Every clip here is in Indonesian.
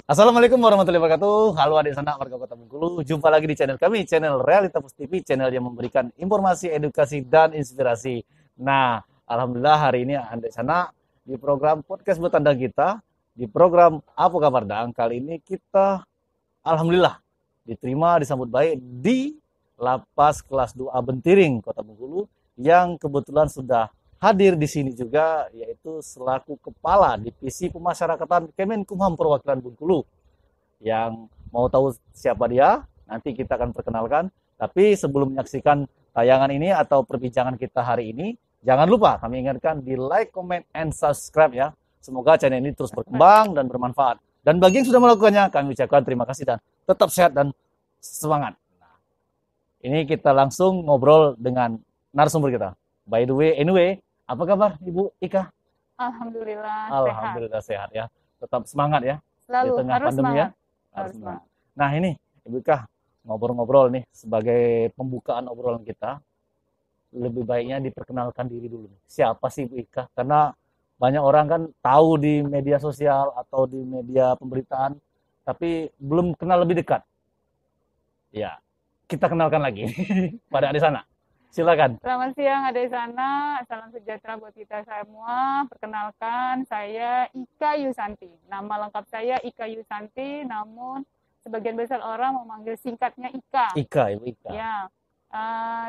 Assalamualaikum warahmatullahi wabarakatuh. Halo adik sanak warga Kota Bengkulu. Jumpa lagi di channel kami, channel Realita Pus TV, channel yang memberikan informasi, edukasi, dan inspirasi. Nah, alhamdulillah hari ini adik sanak di program podcast bertanda kita, di program Apa Kabar Dang, kali ini kita alhamdulillah diterima disambut baik di Lapas Kelas 2A Bentiring, Kota Bengkulu, yang kebetulan sudah hadir di sini juga, yaitu selaku Kepala Divisi Pemasyarakatan Kemenkumham Perwakilan Bengkulu. Yang mau tahu siapa dia, nanti kita akan perkenalkan. Tapi sebelum menyaksikan tayangan ini atau perbincangan kita hari ini, jangan lupa kami ingatkan di like, comment, and subscribe ya. Semoga channel ini terus berkembang dan bermanfaat. Dan bagi yang sudah melakukannya, kami ucapkan terima kasih dan tetap sehat dan semangat. Nah, ini kita langsung ngobrol dengan narasumber kita. By the way, anyway, apa kabar Ibu Ika? Alhamdulillah sehat. Alhamdulillah sehat ya. Tetap semangat ya di Selalu tengah harus pandemi ya. semangat. Harus Harus semangat. semangat. Nah ini Ibu Ika ngobrol-ngobrol nih sebagai pembukaan obrolan kita. Lebih baiknya diperkenalkan diri dulu nih. Siapa sih Ibu Ika? Karena banyak orang kan tahu di media sosial atau di media pemberitaan, tapi belum kenal lebih dekat. Ya, kita kenalkan lagi pada adik sana. Silakan. Selamat siang ada di sana. Salam sejahtera buat kita semua. Perkenalkan, saya Ika Yusanti. Nama lengkap saya Ika Yusanti, namun sebagian besar orang memanggil singkatnya Ika. Ika, Ibu Ika. Ya,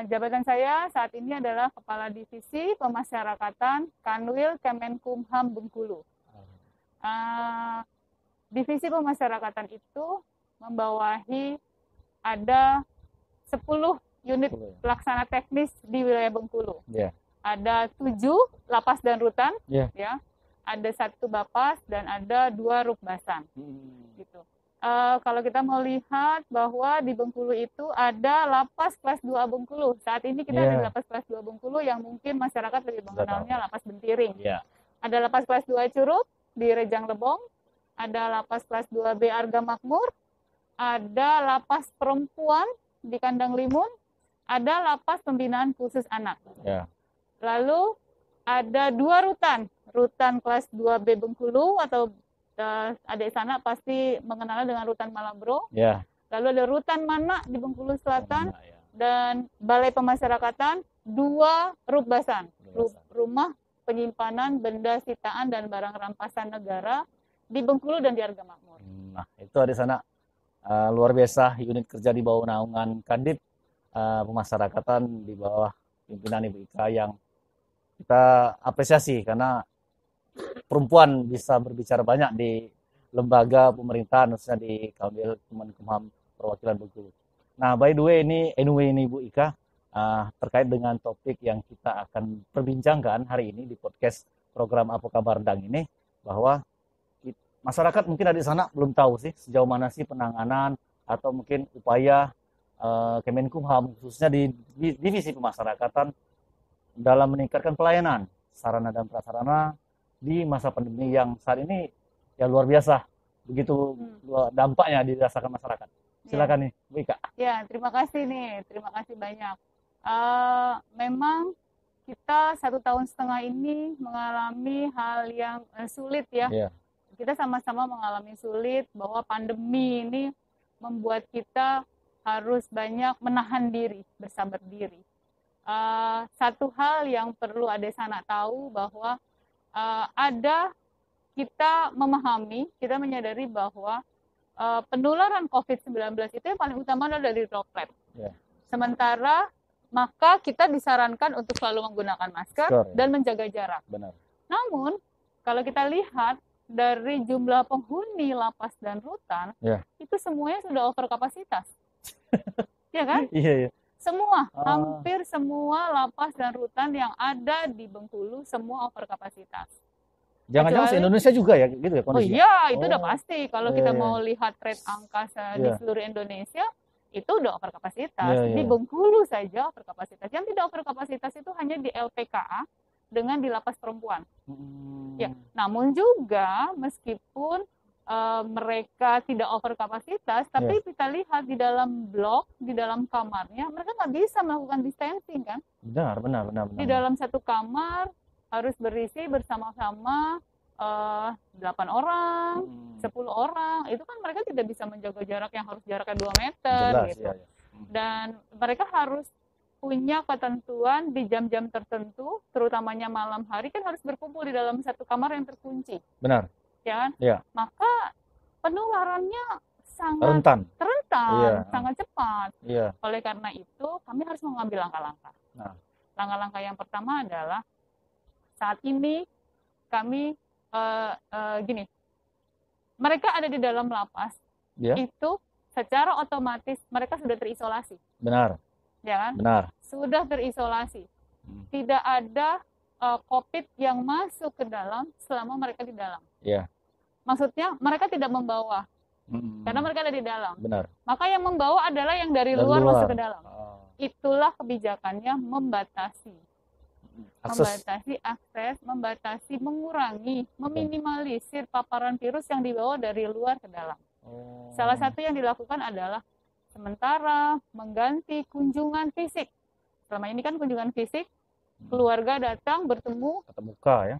jabatan saya saat ini adalah Kepala Divisi Pemasyarakatan Kanwil Kemenkumham Bengkulu. Divisi pemasyarakatan itu membawahi ada 10 unit pelaksana teknis di wilayah Bengkulu. Yeah. Ada 7 lapas dan rutan, Yeah. ya. Ada 1 bapas dan ada 2 rukbasan. Gitu. Kalau kita mau lihat bahwa di Bengkulu itu ada lapas kelas 2 Bengkulu. Saat ini kita ada di lapas kelas 2 Bengkulu yang mungkin masyarakat lebih mengenalnya lapas Bentiring. Yeah. Ada lapas kelas 2 Curug di Rejang Lebong, ada lapas kelas 2B Arga Makmur, ada lapas perempuan di Kandang Limun, ada lapas pembinaan khusus anak. Yeah. Lalu ada 2 rutan kelas 2B Bengkulu atau adik sana pasti mengenalnya dengan rutan Malabro. Yeah. Lalu ada rutan Mana di Bengkulu Selatan dan Balai Pemasyarakatan, 2 rukbasan, rumah penyimpanan benda sitaan dan barang rampasan negara di Bengkulu dan di Arga Makmur. Nah, itu adik sana luar biasa unit kerja di bawah naungan Kandip pemasyarakatan di bawah pimpinan Ibu Ika yang kita apresiasi karena perempuan bisa berbicara banyak di lembaga pemerintahan khususnya di Kanwil Kemenkumham Perwakilan Bengkulu. Nah, by the way ini Ibu Ika terkait dengan topik yang kita akan perbincangkan hari ini di podcast program Apa Kabar Dang ini, bahwa masyarakat mungkin ada di sana belum tahu sih sejauh mana sih penanganan atau mungkin upaya Kemenkumham khususnya di divisi pemasyarakatan dalam meningkatkan pelayanan sarana dan prasarana di masa pandemi yang saat ini ya luar biasa begitu dampaknya dirasakan masyarakat. Silakan nih Bu Ika. Ya, terima kasih nih, terima kasih banyak. Memang kita 1,5 tahun ini mengalami hal yang sulit ya. Yeah. Kita sama-sama mengalami sulit bahwa pandemi ini membuat kita harus banyak menahan diri, bersabar diri. Satu hal yang perlu adik sana tahu bahwa ada kita memahami, kita menyadari bahwa penularan COVID-19 itu yang paling utama adalah dari droplet. Yeah. Sementara maka kita disarankan untuk selalu menggunakan masker dan menjaga jarak. Benar. Namun kalau kita lihat dari jumlah penghuni lapas dan rutan, itu semuanya sudah over kapasitas. Ya kan? Iya. Semua, hampir semua lapas dan rutan yang ada di Bengkulu semua over kapasitas. Jangan-jangan se-Indonesia juga ya gitu ya kondisinya? Oh iya, itu udah pasti. Kalau kita mau lihat rate angka di seluruh Indonesia, itu udah over kapasitas. Di Bengkulu saja over kapasitas. Yang tidak over kapasitas itu hanya di LPKA dengan di lapas perempuan. Ya, namun juga meskipun mereka tidak over kapasitas, tapi kita lihat di dalam blok, di dalam kamarnya, mereka nggak bisa melakukan distancing kan? Benar. Di dalam satu kamar harus berisi bersama-sama 8 orang, 10 orang, itu kan mereka tidak bisa menjaga jarak yang harus jaraknya 2 meter Jelas, gitu. ya. Dan mereka harus punya ketentuan di jam-jam tertentu, terutamanya malam hari kan harus berkumpul di dalam satu kamar yang terkunci. Benar. Ya kan? Ya. Maka penularannya sangat Rentan, sangat cepat. Iya. Oleh karena itu, kami harus mengambil langkah-langkah. Nah, langkah-langkah yang pertama adalah saat ini kami gini, mereka ada di dalam lapas, itu secara otomatis mereka sudah terisolasi. Benar. Ya kan? Benar. Sudah terisolasi. Tidak ada COVID yang masuk ke dalam selama mereka di dalam. Iya. Maksudnya mereka tidak membawa. Karena mereka ada di dalam. Benar. Maka yang membawa adalah yang dari luar masuk ke dalam. Itulah kebijakannya membatasi. Membatasi akses, membatasi, mengurangi, meminimalisir paparan virus yang dibawa dari luar ke dalam. Salah satu yang dilakukan adalah sementara mengganti kunjungan fisik. Selama ini kan kunjungan fisik, keluarga datang bertemu. Tatap muka ya.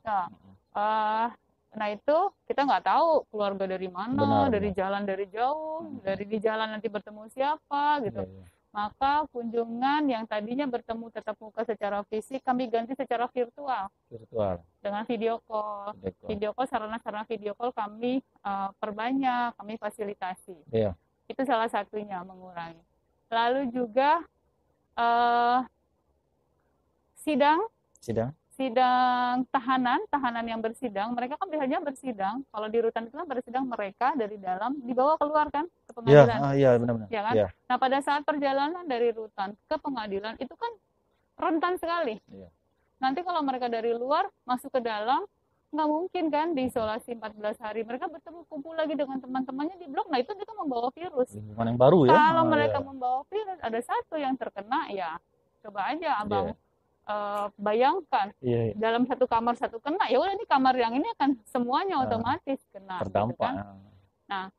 Nah itu kita nggak tahu keluarga dari mana, dari jalan dari jauh, dari di jalan nanti bertemu siapa gitu. Maka kunjungan yang tadinya bertemu tatap muka secara fisik kami ganti secara virtual. Dengan video call. Video call, sarana-sarana video call kami perbanyak, kami fasilitasi. Itu salah satunya mengurangi. Lalu juga sidang tahanan yang bersidang, mereka kan biasanya bersidang, kalau di rutan itu kan bersidang mereka dari dalam dibawa keluar kan ke pengadilan. Iya, benar-benar. Ya kan? Ya. Nah, pada saat perjalanan dari rutan ke pengadilan itu kan rentan sekali. Iya. Nanti kalau mereka dari luar masuk ke dalam, nggak mungkin kan diisolasi 14 hari. Mereka bertemu kumpul lagi dengan teman-temannya di blok, nah itu mereka membawa virus. Lingkungan yang baru ya. Kalau mereka membawa virus, ada satu yang terkena, ya coba aja abang. Bayangkan dalam satu kamar satu kena, ya udah ini kamar yang ini akan semuanya otomatis kena. Terdampak. Gitu kan? Nah,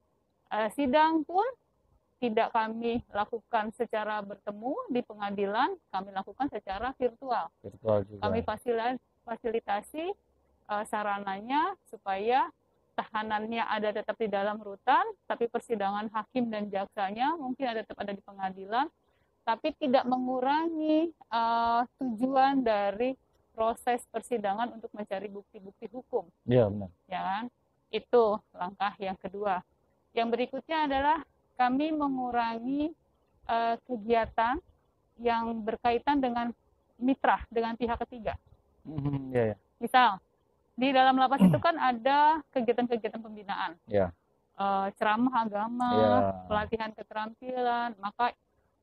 sidang pun tidak kami lakukan secara bertemu di pengadilan, kami lakukan secara virtual. Juga. Kami fasilitasi sarananya supaya tahanannya ada tetap di dalam rutan, tapi persidangan hakim dan jaksanya mungkin tetap ada di pengadilan. Tapi tidak mengurangi tujuan dari proses persidangan untuk mencari bukti-bukti hukum. Iya, benar. Ya kan? Itu langkah yang kedua. Yang berikutnya adalah kami mengurangi kegiatan yang berkaitan dengan mitra, dengan pihak ketiga. Misal, di dalam lapas itu kan ada kegiatan-kegiatan pembinaan. Ceramah agama, pelatihan keterampilan, maka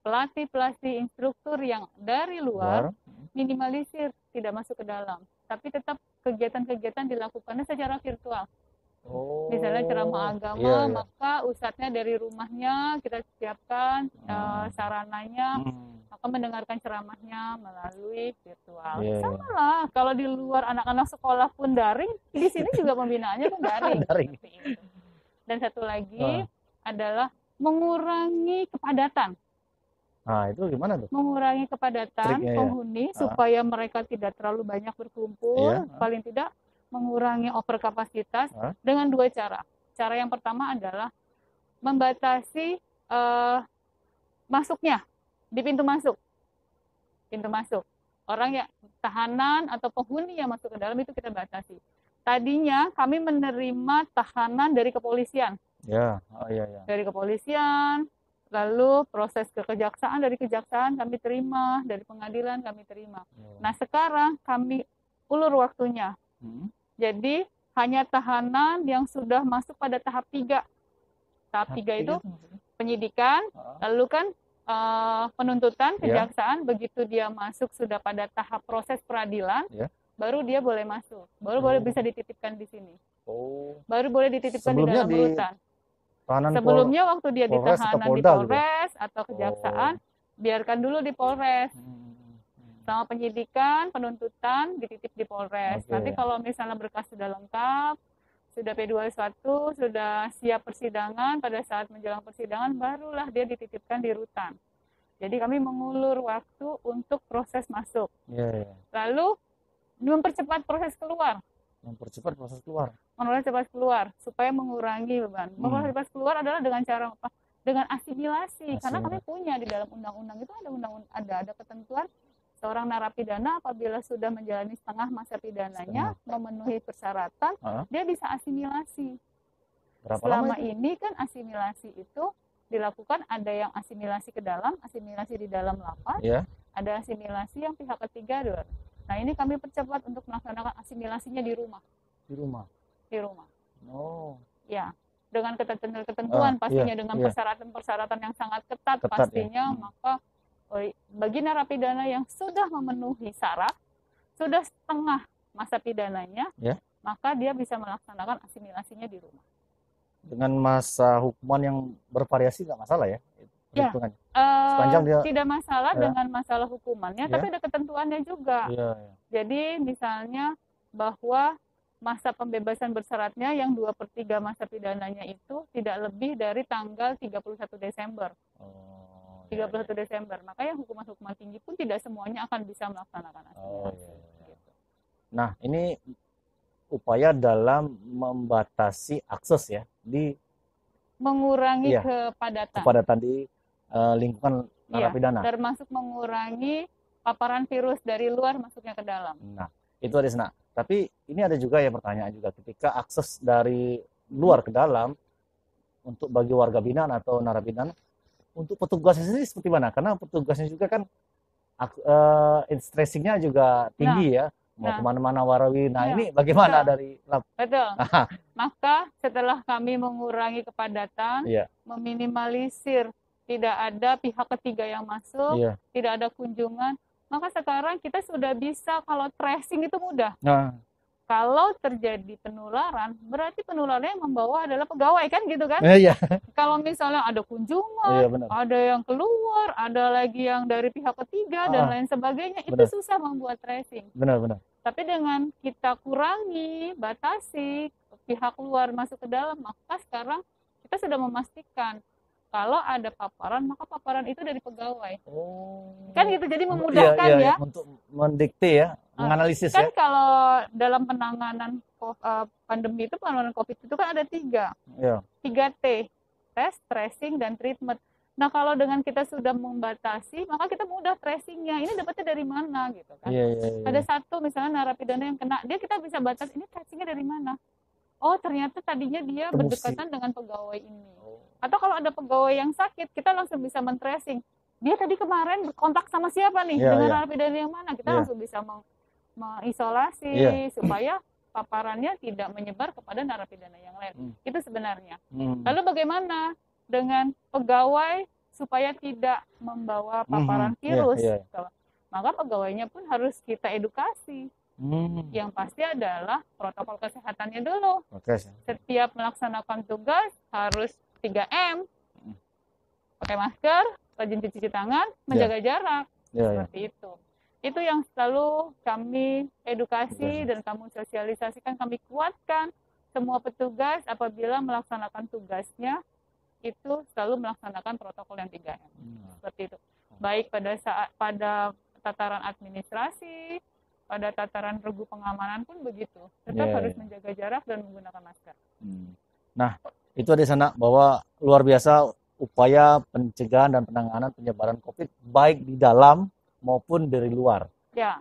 pelatih instruktur yang dari luar minimalisir, tidak masuk ke dalam. Tapi tetap kegiatan-kegiatan dilakukannya secara virtual. Misalnya ceramah agama, maka ustadznya dari rumahnya kita siapkan sarananya, maka mendengarkan ceramahnya melalui virtual. Sama lah, kalau di luar anak-anak sekolah pun daring, di sini juga pembinaannya pun daring. Dan satu lagi adalah mengurangi kepadatan. Nah, itu gimana tuh? Mengurangi kepadatan penghuni supaya mereka tidak terlalu banyak berkumpul, paling tidak mengurangi overkapasitas dengan dua cara. Cara yang pertama adalah membatasi masuknya di pintu masuk. Pintu masuk. Orang yang tahanan atau penghuni yang masuk ke dalam itu kita batasi. Tadinya kami menerima tahanan dari kepolisian. Dari kepolisian. Lalu proses ke kejaksaan, dari kejaksaan kami terima, dari pengadilan kami terima. Nah sekarang kami ulur waktunya. Jadi hanya tahanan yang sudah masuk pada tahap 3. Tahap 3 itu penyidikan, lalu kan penuntutan, kejaksaan, begitu dia masuk sudah pada tahap proses peradilan, baru dia boleh masuk. Baru boleh bisa dititipkan di sini. Baru boleh dititipkan di dalam rutan. Sebelumnya waktu dia ditahanan di Polres atau kejaksaan, biarkan dulu di Polres. Sama penyidikan, penuntutan, dititip di Polres. Nanti kalau misalnya berkas sudah lengkap, sudah P21, sudah siap persidangan, pada saat menjelang persidangan, barulah dia dititipkan di rutan. Jadi kami mengulur waktu untuk proses masuk. Lalu mempercepat proses keluar. Mempercepat proses keluar. Cepat keluar supaya mengurangi beban. Cepat keluar adalah dengan cara apa? Dengan asimilasi. Karena kami punya di dalam undang-undang itu ada ketentuan seorang narapidana apabila sudah menjalani setengah masa pidananya, memenuhi persyaratan, dia bisa asimilasi. Selama ini kan asimilasi itu dilakukan, ada yang asimilasi ke dalam, asimilasi di dalam lapas, ada asimilasi yang pihak ketiga. Nah, ini kami percepat untuk melaksanakan asimilasinya di rumah. Di rumah. Oh. Ya, dengan ketentuan pastinya, dengan persyaratan-persyaratan yang sangat ketat pastinya, maka bagi narapidana yang sudah memenuhi syarat, sudah setengah masa pidananya, maka dia bisa melaksanakan asimilasinya di rumah. Dengan masa hukuman yang bervariasi nggak masalah ya? Sepanjang dia tidak masalah dengan masalah hukumannya, tapi ada ketentuannya juga. Jadi misalnya bahwa masa pembebasan bersyaratnya yang 2/3 masa pidananya itu tidak lebih dari tanggal 31 Desember. 31 Desember. Maka yang hukuman-hukuman tinggi pun tidak semuanya akan bisa melaksanakan asimilasi. Gitu. Nah, ini upaya dalam membatasi akses ya, di mengurangi kepadatan di lingkungan narapidana. Termasuk mengurangi paparan virus dari luar masuknya ke dalam. Nah, itu ada sana. Tapi ini ada juga ya pertanyaan juga, ketika akses dari luar ke dalam untuk bagi warga binaan atau narapidana, untuk petugasnya sendiri seperti mana? Karena petugasnya juga kan stressingnya juga tinggi ya, mau kemana-mana warawi. Nah, ini bagaimana dari lab? Betul. Maka setelah kami mengurangi kepadatan, meminimalisir tidak ada pihak ketiga yang masuk, tidak ada kunjungan, maka sekarang kita sudah bisa, kalau tracing itu mudah. Kalau terjadi penularan, berarti penularannya yang membawa adalah pegawai kan gitu kan? Kalau misalnya ada kunjungan, ada yang keluar, ada lagi yang dari pihak ketiga dan lain sebagainya, itu susah membuat tracing. Benar. Tapi dengan kita kurangi, batasi pihak luar masuk ke dalam, maka sekarang kita sudah memastikan kalau ada paparan, maka paparan itu dari pegawai. Kan gitu, jadi memudahkan ya. Untuk mendikte ya, menganalisis kan kalau dalam penanganan pandemi itu, penanganan COVID itu kan ada 3 T, tes, tracing, dan treatment. Nah, kalau dengan kita sudah membatasi, maka kita mudah tracingnya. Ini dapatnya dari mana gitu kan? Ada satu misalnya narapidana yang kena, kita bisa batas ini tracingnya dari mana. Oh, ternyata tadinya dia berdekatan dengan pegawai ini. Atau kalau ada pegawai yang sakit, kita langsung bisa men-tracing. Dia tadi kemarin berkontak sama siapa nih? Dengan narapidana yang mana? Kita langsung bisa mengisolasi supaya paparannya tidak menyebar kepada narapidana yang lain. Itu sebenarnya. Lalu bagaimana dengan pegawai supaya tidak membawa paparan virus? Maka pegawainya pun harus kita edukasi. Yang pasti adalah protokol kesehatannya dulu. Setiap melaksanakan tugas harus 3M, pakai masker, rajin cuci tangan, menjaga jarak, seperti itu. Itu yang selalu kami edukasi dan kami sosialisasikan, kami kuatkan semua petugas apabila melaksanakan tugasnya itu selalu melaksanakan protokol yang 3M, seperti itu. Baik pada tataran administrasi, pada tataran regu pengamanan pun begitu. Tetap harus menjaga jarak dan menggunakan masker. Nah, itu ada sana bahwa luar biasa upaya pencegahan dan penanganan penyebaran COVID baik di dalam maupun dari luar.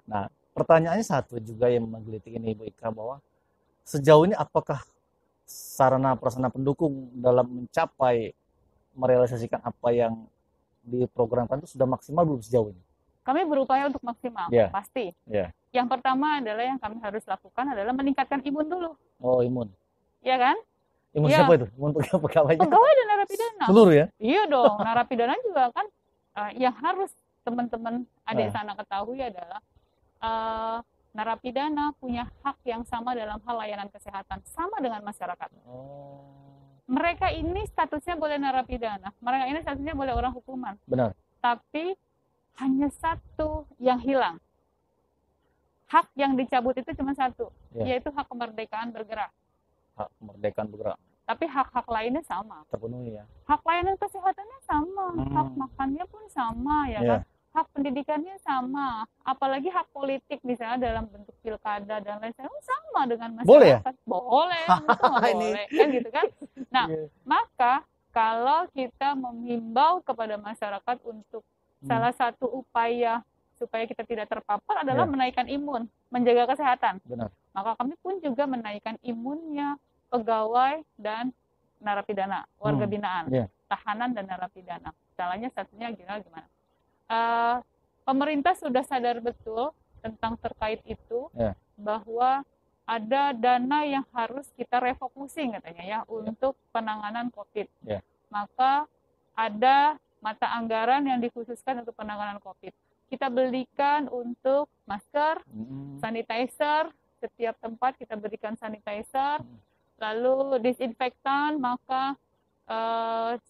Nah, pertanyaannya satu juga yang menggelitik ini Ibu Ika, bahwa sejauh ini apakah sarana prasarana pendukung dalam mencapai merealisasikan apa yang diprogramkan itu sudah maksimal belum sejauh ini? Kami berupaya untuk maksimal, pasti. Yang pertama adalah yang kami harus lakukan adalah meningkatkan imun dulu. Imun. Iya kan? Imun siapa itu? Imun pegawainya? Pegawai dan narapidana. Seluruh ya? Iya dong, narapidana juga kan yang harus teman-teman adik sana ketahui adalah narapidana punya hak yang sama dalam hal layanan kesehatan, sama dengan masyarakat. Mereka ini statusnya boleh narapidana, mereka ini statusnya boleh orang hukuman. Benar. Tapi hanya satu yang hilang. Hak yang dicabut itu cuma satu, yaitu hak kemerdekaan bergerak. Hak kemerdekaan bergerak. Tapi hak-hak lainnya sama. Terpenuhi ya. Hak layanan kesehatannya sama, hak makannya pun sama ya kan. hak pendidikannya sama, apalagi hak politik misalnya dalam bentuk pilkada dan lain sebagainya sama dengan Boleh ya? masyarakat. Boleh, itu nggak Ini. boleh, kan gitu kan? Nah, Iya. maka kalau kita menghimbau kepada masyarakat untuk salah satu upaya supaya kita tidak terpapar adalah menaikkan imun, menjaga kesehatan. Benar. Maka kami pun juga menaikkan imunnya pegawai dan narapidana, warga binaan, tahanan dan narapidana. Caranya satunya gimana? Pemerintah sudah sadar betul tentang terkait itu, bahwa ada dana yang harus kita refocusing katanya ya untuk penanganan COVID. Maka ada mata anggaran yang dikhususkan untuk penanganan COVID. Kita belikan untuk masker, sanitizer, setiap tempat kita berikan sanitizer, lalu disinfektan, maka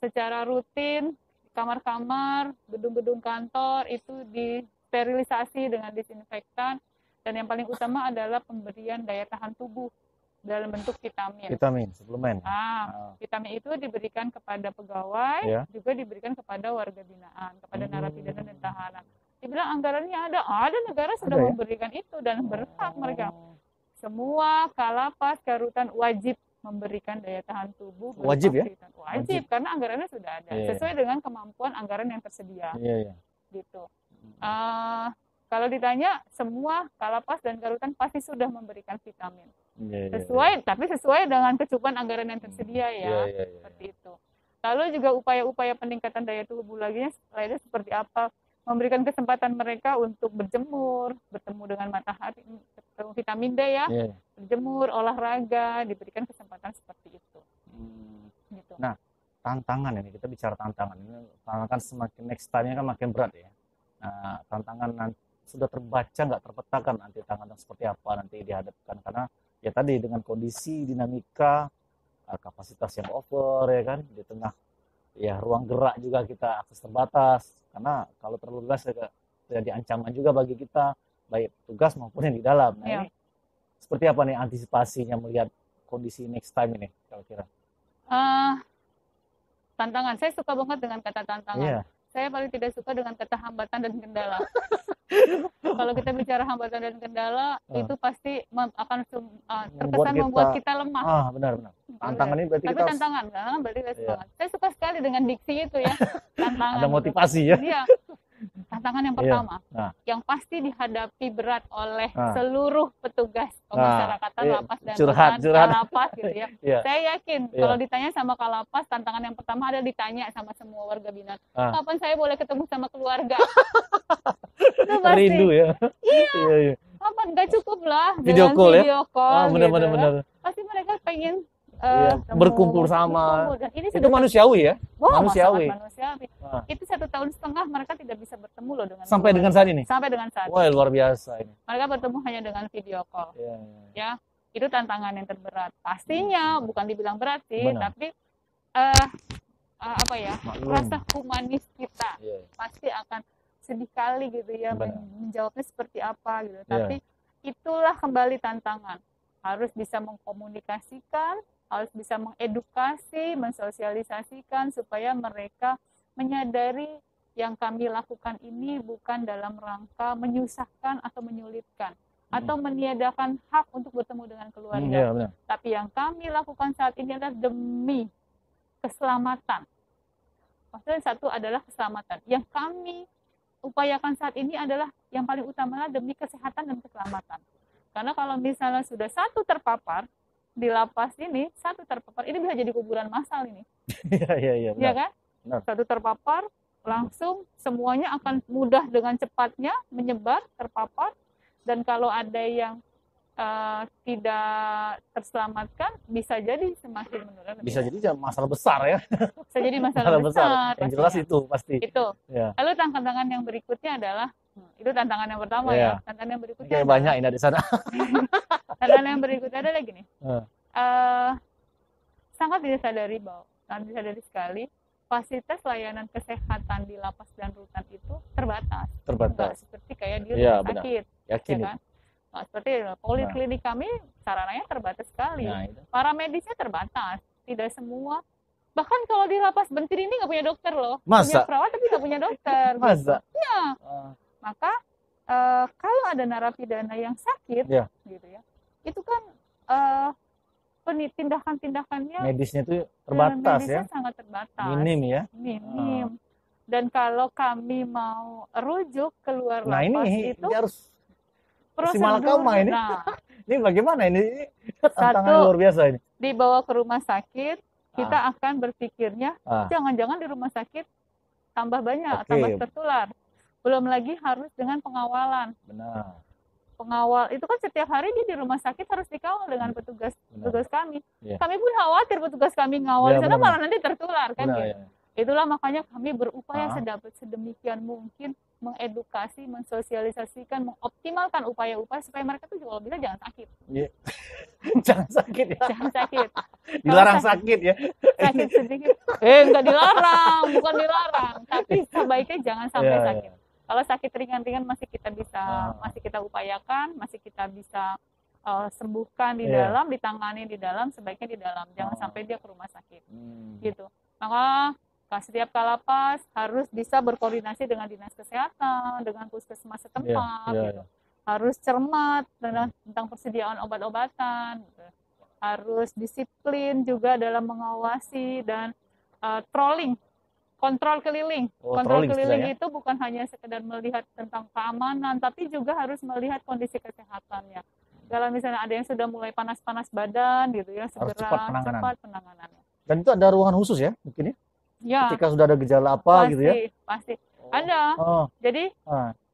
secara rutin kamar-kamar, gedung-gedung kantor itu disterilisasi dengan disinfektan, dan yang paling utama adalah pemberian daya tahan tubuh dalam bentuk vitamin. Vitamin, suplemen. Vitamin itu diberikan kepada pegawai, juga diberikan kepada warga binaan, kepada narapidana dan tahanan. Dibilang anggarannya ada negara sudah memberikan itu dan berhak mereka. Semua kalapas, karutan wajib memberikan daya tahan tubuh. Wajib ya? Wajib, karena anggarannya sudah ada. Sesuai dengan kemampuan anggaran yang tersedia. Gitu. Kalau ditanya, semua kalapas dan karutan pasti sudah memberikan vitamin. Tapi sesuai dengan kecukupan anggaran yang tersedia ya. Seperti itu. Lalu juga upaya-upaya peningkatan daya tubuh lainnya seperti apa? Memberikan kesempatan mereka untuk berjemur, bertemu dengan matahari, vitamin D ya, berjemur, olahraga, diberikan kesempatan seperti itu. Gitu. Nah, tantangan ini, kita bicara tantangan ini, tantangan semakin next time-nya kan makin berat ya. Nah, tantangan nanti sudah terbaca nggak, terpetakan nanti tantangan seperti apa nanti dihadapkan, karena ya tadi dengan kondisi dinamika kapasitas yang over ya kan, di tengah ya ruang gerak juga kita akses terbatas, karena kalau terlalu luas jadi ancaman juga bagi kita, baik tugas maupun yang di dalam. Nah ini seperti apa nih antisipasinya melihat kondisi next time ini kira-kira? Tantangan, saya suka banget dengan kata tantangan. Saya paling tidak suka dengan kata hambatan dan kendala. Kalau kita bicara hambatan dan kendala, itu pasti akan terkesan membuat kita lemah. Benar-benar. Tantangan ini berarti tapi kita tantangan berarti kita semangat. Saya suka sekali dengan diksi itu ya. Tantangan. Ada motivasi ya. Iya. Tantangan yang pertama, yang pasti dihadapi berat oleh seluruh petugas pemasyarakatan, lapas dan kalapas gitu ya. Saya yakin kalau ditanya sama kalapas, tantangan yang pertama ada ditanya sama semua warga binaan, kapan saya boleh ketemu sama keluarga? Itu pasti. Rindu ya. Iya. Kapan? Gak cukup lah video dengan call video call. Benar. Pasti mereka pengen berkumpul sama. Ini itu manusiawi ya? Manusiawi. Itu 1,5 tahun mereka tidak bisa bertemu loh dengan sampai dengan saat ini? Sampai dengan saat ini. Wah, luar biasa ini. Mereka bertemu hanya dengan video call. Ya, itu tantangan yang terberat. Pastinya bukan dibilang berat sih, tapi rasa humanis kita pasti akan sedih kali gitu ya, menjawabnya seperti apa gitu. Tapi itulah kembali tantangan. Harus bisa mengkomunikasikan, harus bisa mengedukasi, mensosialisasikan supaya mereka menyadari yang kami lakukan ini bukan dalam rangka menyusahkan atau menyulitkan atau meniadakan hak untuk bertemu dengan keluarga. Tapi yang kami lakukan saat ini adalah demi keselamatan. Maksudnya satu adalah keselamatan. Yang kami upayakan saat ini adalah yang paling utama adalah demi kesehatan dan keselamatan. Karena kalau misalnya sudah satu terpapar di lapas ini, ini bisa jadi kuburan massal ini. Iya. Iya kan? Benar. Satu terpapar, langsung semuanya akan mudah dengan cepatnya menyebar, terpapar. Dan kalau ada yang tidak terselamatkan, bisa jadi semakin menurun. Bisa jadi masalah besar ya. Bisa jadi masalah besar. Yang jelas itu pasti. Itu. Lalu tantangan yang berikutnya adalah, itu tantangan yang pertama ya. Tantangan yang berikutnya kayak banyak ini di sana. Tantangan yang berikutnya adalah gini. Sangat disadari sekali fasilitas layanan kesehatan di lapas dan rutan itu terbatas. Enggak seperti kayak di rumah sakit. Yakin ya kan? Nah, seperti poliklinik kami sarananya terbatas sekali. Para medisnya terbatas. Tidak semua Bahkan kalau di lapas Bentir ini nggak punya dokter loh. Masa? Punya perawat tapi nggak punya dokter. Masa? Gitu. Ya. Maka kalau ada narapidana yang sakit, ya, gitu ya, itu kan tindakan-tindakannya medisnya itu terbatas medisnya ya, sangat terbatas, minim ya, minim. Dan kalau kami mau rujuk keluar nah lapas ini itu harus prosedur. ini. Nah, ini bagaimana ini tantangan satu, luar biasa ini. dibawa ke rumah sakit, kita akan berpikirnya jangan-jangan di rumah sakit tambah banyak, tambah tertular. Belum lagi harus dengan pengawalan. Benar. Pengawal itu kan setiap hari dia di rumah sakit harus dikawal dengan petugas kami. Ya. Kami pun khawatir petugas kami ngawal di sana malah nanti tertular kan gitu. Ya. Itulah makanya kami berupaya sedemikian mungkin mengedukasi, mensosialisasikan, mengoptimalkan upaya-upaya supaya mereka tuh kalau bisa jangan sakit. Yeah. Jangan sakit ya. Jangan sakit. Dilarang sakit ya. Sakit sedikit. Enggak dilarang, bukan dilarang, tapi sebaiknya jangan sampai sakit. Kalau sakit ringan-ringan masih kita bisa, masih kita upayakan, masih kita bisa sembuhkan di dalam, ditangani di dalam, sebaiknya di dalam. Jangan sampai dia ke rumah sakit. Gitu. Maka setiap kalapas harus bisa berkoordinasi dengan dinas kesehatan, dengan puskesmas setempat, gitu. Harus cermat tentang persediaan obat-obatan, gitu. Harus disiplin juga dalam mengawasi dan trolling, kontrol keliling. Kontrol keliling itu bukan hanya sekedar melihat tentang keamanan, tapi juga harus melihat kondisi kesehatannya. Kalau misalnya ada yang sudah mulai panas-panas badan, gitu ya, segera cepat penanganannya. Dan itu ada ruangan khusus ya, mungkin ya? Ya. Ketika sudah ada gejala apa gitu ya? Pasti. Ada. Jadi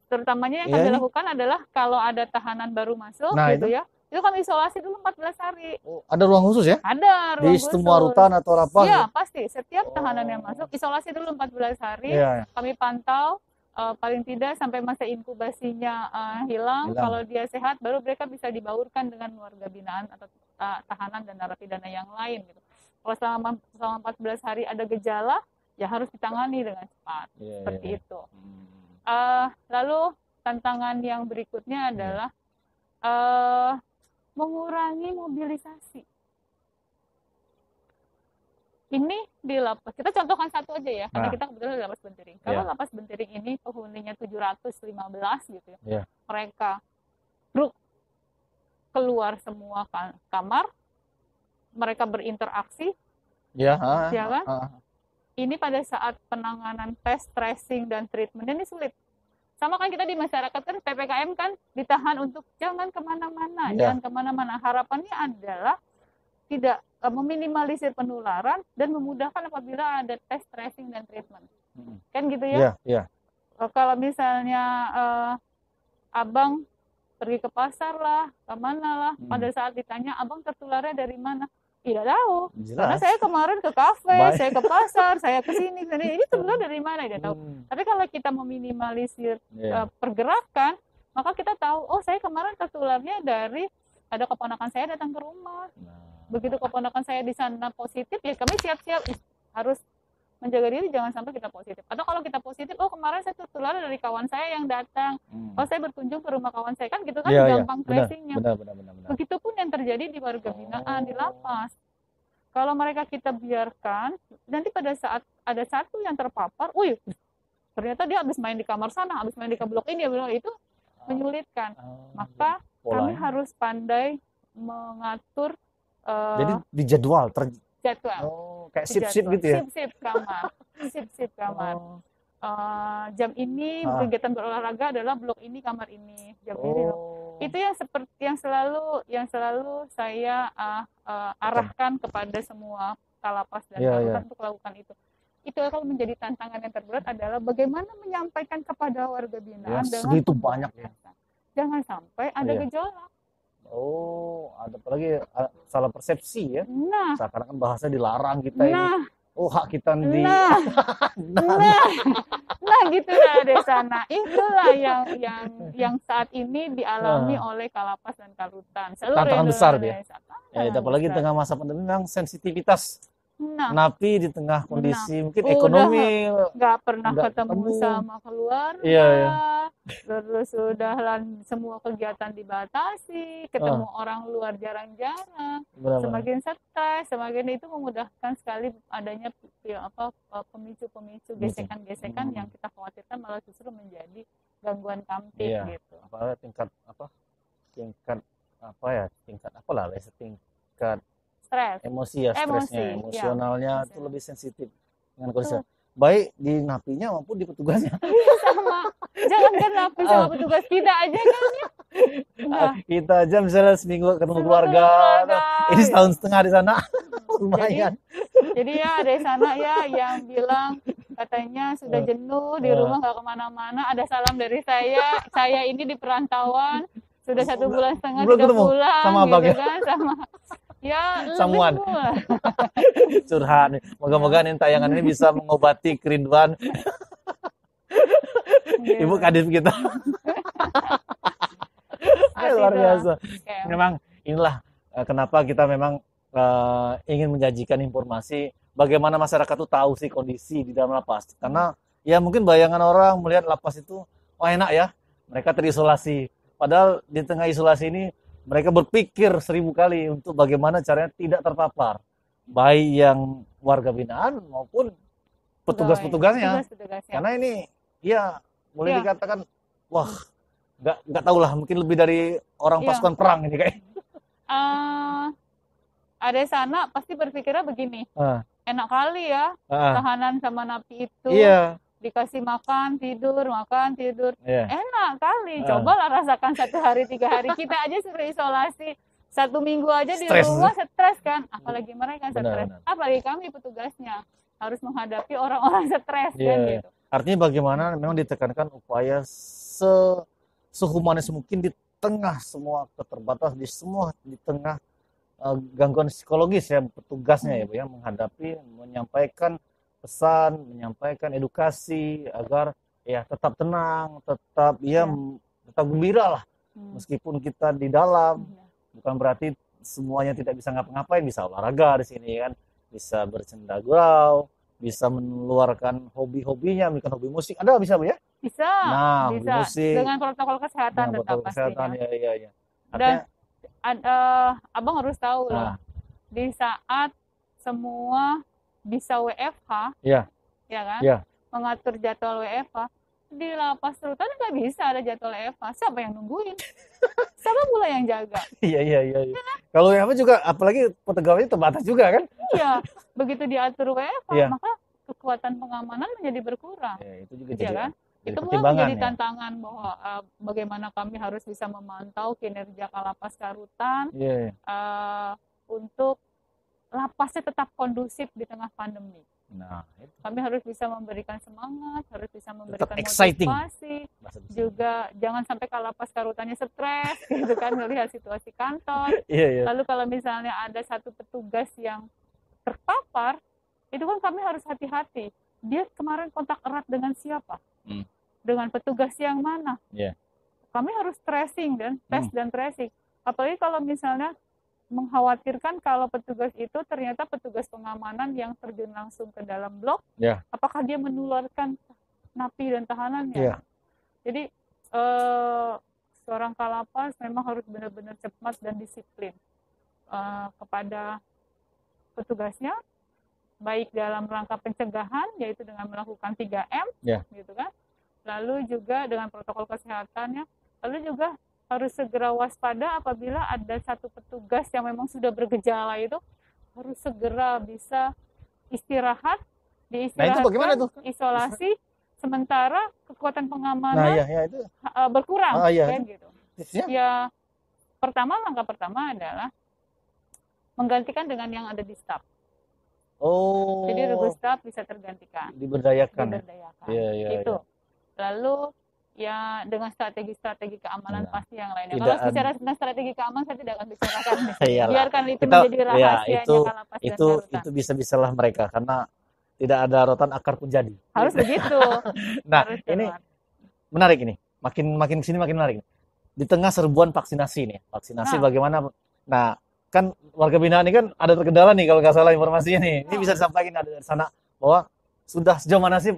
terutamanya yang kami lakukan adalah kalau ada tahanan baru masuk gitu ya. Itu kami isolasi dulu 14 hari. Ada ruang khusus ya? Ada ruang khusus. Di semua rutan atau apa? Iya, pasti. Setiap tahanan yang masuk isolasi dulu 14 hari. Kami pantau paling tidak sampai masa inkubasinya hilang. Kalau dia sehat baru mereka bisa dibaurkan dengan warga binaan atau tahanan dan narapidana yang lain gitu. Kalau selama 14 hari ada gejala, ya harus ditangani dengan cepat. Seperti itu. Lalu tantangan yang berikutnya adalah mengurangi mobilisasi. Ini di lapas, kita contohkan satu aja ya, karena kita kebetulan di lapas Bentiring. Kalau lapas Bentiring ini penghuninya 715 gitu ya, mereka keluar semua kamar, mereka berinteraksi, ya kan? Ini pada saat penanganan tes, tracing, dan treatment ini sulit. Sama kan kita di masyarakat kan PPKM kan ditahan untuk jangan kemana-mana, jangan kemana-mana. Harapannya adalah tidak meminimalisir penularan dan memudahkan apabila ada tes, tracing, dan treatment. Kan gitu ya? Kalau misalnya abang pergi ke pasar lah, kemana lah, pada saat ditanya abang tertularnya dari mana? Tidak tahu. Jelas. Karena saya kemarin ke kafe, saya ke pasar, saya ke sini. Ini tertular dari mana? Tidak tahu. Tapi kalau kita meminimalisir pergerakan, maka kita tahu, oh saya kemarin tertularnya dari ada keponakan saya datang ke rumah. Begitu keponakan saya di sana positif, ya kami siap-siap harus menjaga diri jangan sampai kita positif. Atau kalau kita positif, oh kemarin saya tertular dari kawan saya yang datang. Oh saya berkunjung ke rumah kawan saya, kan gitu kan gampang tracingnya. Benar. Begitupun yang terjadi di warga binaan di lapas. Kalau mereka kita biarkan, nanti pada saat ada satu yang terpapar, ternyata dia habis main di kamar sana, habis main di blok ini, itu menyulitkan. Maka kami harus pandai mengatur. Jadi dijadwal, kayak sip-sip gitu ya? Sip-sip kamar. Jam ini kegiatan berolahraga adalah blok ini, kamar ini. Jam ini. Itu yang seperti yang selalu saya arahkan kepada semua kalapas dan kalapas untuk lakukan itu. Itu akan menjadi tantangan yang terberat adalah bagaimana menyampaikan kepada warga binaan dengan segitu banyak ya. Jangan sampai ada gejolak. Ada apalagi salah persepsi ya. Seakan-akan bahasa dilarang kita ini. Hak kita gitu lah di sana. Itulah yang saat ini dialami oleh kalapas dan karutan. Tantangan besar dia. Apalagi tengah masa pandemi memang sensitivitas Nah, napi di tengah kondisi mungkin udah ekonomi nggak pernah nggak ketemu ketemu. sama keluarga, Iya, iya. terus sudah semua kegiatan dibatasi, ketemu orang luar jarang-jarang, Benar-benar. semakin stres, semakin itu memudahkan sekali adanya pemicu-pemicu gesekan-gesekan yang kita khawatirkan malah justru menjadi gangguan kamtip gitu. Apalagi tingkat apa lah, tingkat Stres, emosi ya, stresnya, emosionalnya ya, itu lebih sensitif dengan kondisi. Baik di napinya maupun di petugasnya. Sama. Jangankan napi sama petugas kita aja kan ya. Kita aja misalnya seminggu ketemu keluarga. Ini setahun setengah di sana. Lumayan. Jadi ya ada di sana ya yang bilang katanya sudah jenuh di rumah nggak kemana-mana. Ada salam dari saya. Saya ini di perantauan sudah 1,5 bulan tidak pulang sama gitu ya? kan, sama ya samuan. Curhat. Moga-moga nih tayangan ini bisa mengobati kerinduan Ibu Kadif kita. Luar biasa. Memang inilah kenapa kita memang ingin menjanjikan informasi bagaimana masyarakat itu tahu sih kondisi di dalam lapas. Karena ya mungkin bayangan orang melihat lapas itu enak ya, mereka terisolasi. Padahal di tengah isolasi ini mereka berpikir 1000 kali untuk bagaimana caranya tidak terpapar, baik yang warga binaan maupun petugas-petugasnya. Karena ini ya boleh dikatakan wah nggak tahu lah, mungkin lebih dari orang pasukan perang ini kayak. Ada sana pasti berpikirnya begini, enak kali ya tahanan sama napi itu. Dikasih makan tidur enak kali. Cobalah rasakan 1 hari 3 hari. Kita aja suruh isolasi 1 minggu aja di rumah stres kan, apalagi mereka stres. Apalagi kami petugasnya harus menghadapi orang-orang stres kan gitu. Artinya bagaimana memang ditekankan upaya sehumanis mungkin di tengah semua keterbatasan, di tengah gangguan psikologis ya petugasnya ya Bu ya, menghadapi, menyampaikan pesan, menyampaikan edukasi agar ya tetap tenang, tetap tetap gembira lah. Meskipun kita di dalam, bukan berarti semuanya tidak bisa ngapa-ngapain, bisa olahraga di sini kan, bisa bercanda gurau, bisa meluarkan hobi-hobinya, mungkin hobi musik, ada bisa Bu ya? Bisa. Nah, bisa. Musik, dengan protokol kesehatan tetap pastinya. Ya. Dan Abang harus tahu loh, di saat semua bisa WFH, ya kan, mengatur jadwal WFH, di lapas rutan nggak bisa ada jadwal WFH. Siapa yang nungguin? Siapa pula yang jaga? Iya. Kalau WFH juga, apalagi pegawainya terbatas juga kan? Iya, begitu diatur WFH, maka kekuatan pengamanan menjadi berkurang. Itu juga jadi kan? Itu menjadi tantangan bahwa bagaimana kami harus bisa memantau kinerja Kalapaska Rutan untuk lapasnya tetap kondusif di tengah pandemi. Nah, kami harus bisa memberikan semangat, harus bisa memberikan motivasi, juga jangan sampai Kalapaska Rutannya stres, gitu kan, melihat situasi kantor. Lalu kalau misalnya ada satu petugas yang terpapar, itu kan kami harus hati-hati. Dia kemarin kontak erat dengan siapa? Dengan petugas yang mana? Kami harus tracing dan tes dan tracing. Apalagi kalau misalnya mengkhawatirkan kalau petugas itu ternyata petugas pengamanan yang terjun langsung ke dalam blok, apakah dia menularkan napi dan tahanannya? Jadi seorang Kalapas memang harus benar-benar cepat dan disiplin kepada petugasnya, baik dalam rangka pencegahan, yaitu dengan melakukan 3M, gitu kan, lalu juga dengan protokol kesehatannya, lalu juga harus segera waspada apabila ada satu petugas yang memang sudah bergejala, itu harus segera bisa istirahat, diistirahatkan, isolasi, sementara kekuatan pengamanan itu berkurang, kan gitu. Ya, langkah pertama adalah menggantikan dengan yang ada di staf. Jadi regu staf bisa tergantikan, diberdayakan. Itu. Lalu ya dengan strategi-strategi keamanan pasti yang lainnya. Kalau bicara tentang strategi keamanan saya tidak akan bicarakan. Biarkan itu menjadi rahasianya Kalapas dan Rutan. Itu bisa-bisalah mereka, karena tidak ada rotan akar pun jadi. Harus begitu. Nah, ini menarik ini. Makin sini makin menarik. Di tengah serbuan vaksinasi nih. Bagaimana? Nah, kan warga binaan ini kan ada terkendala nih kalau nggak salah informasinya nih. Ini bisa disampaikan ada dari sana bahwa sudah sejauh mana sih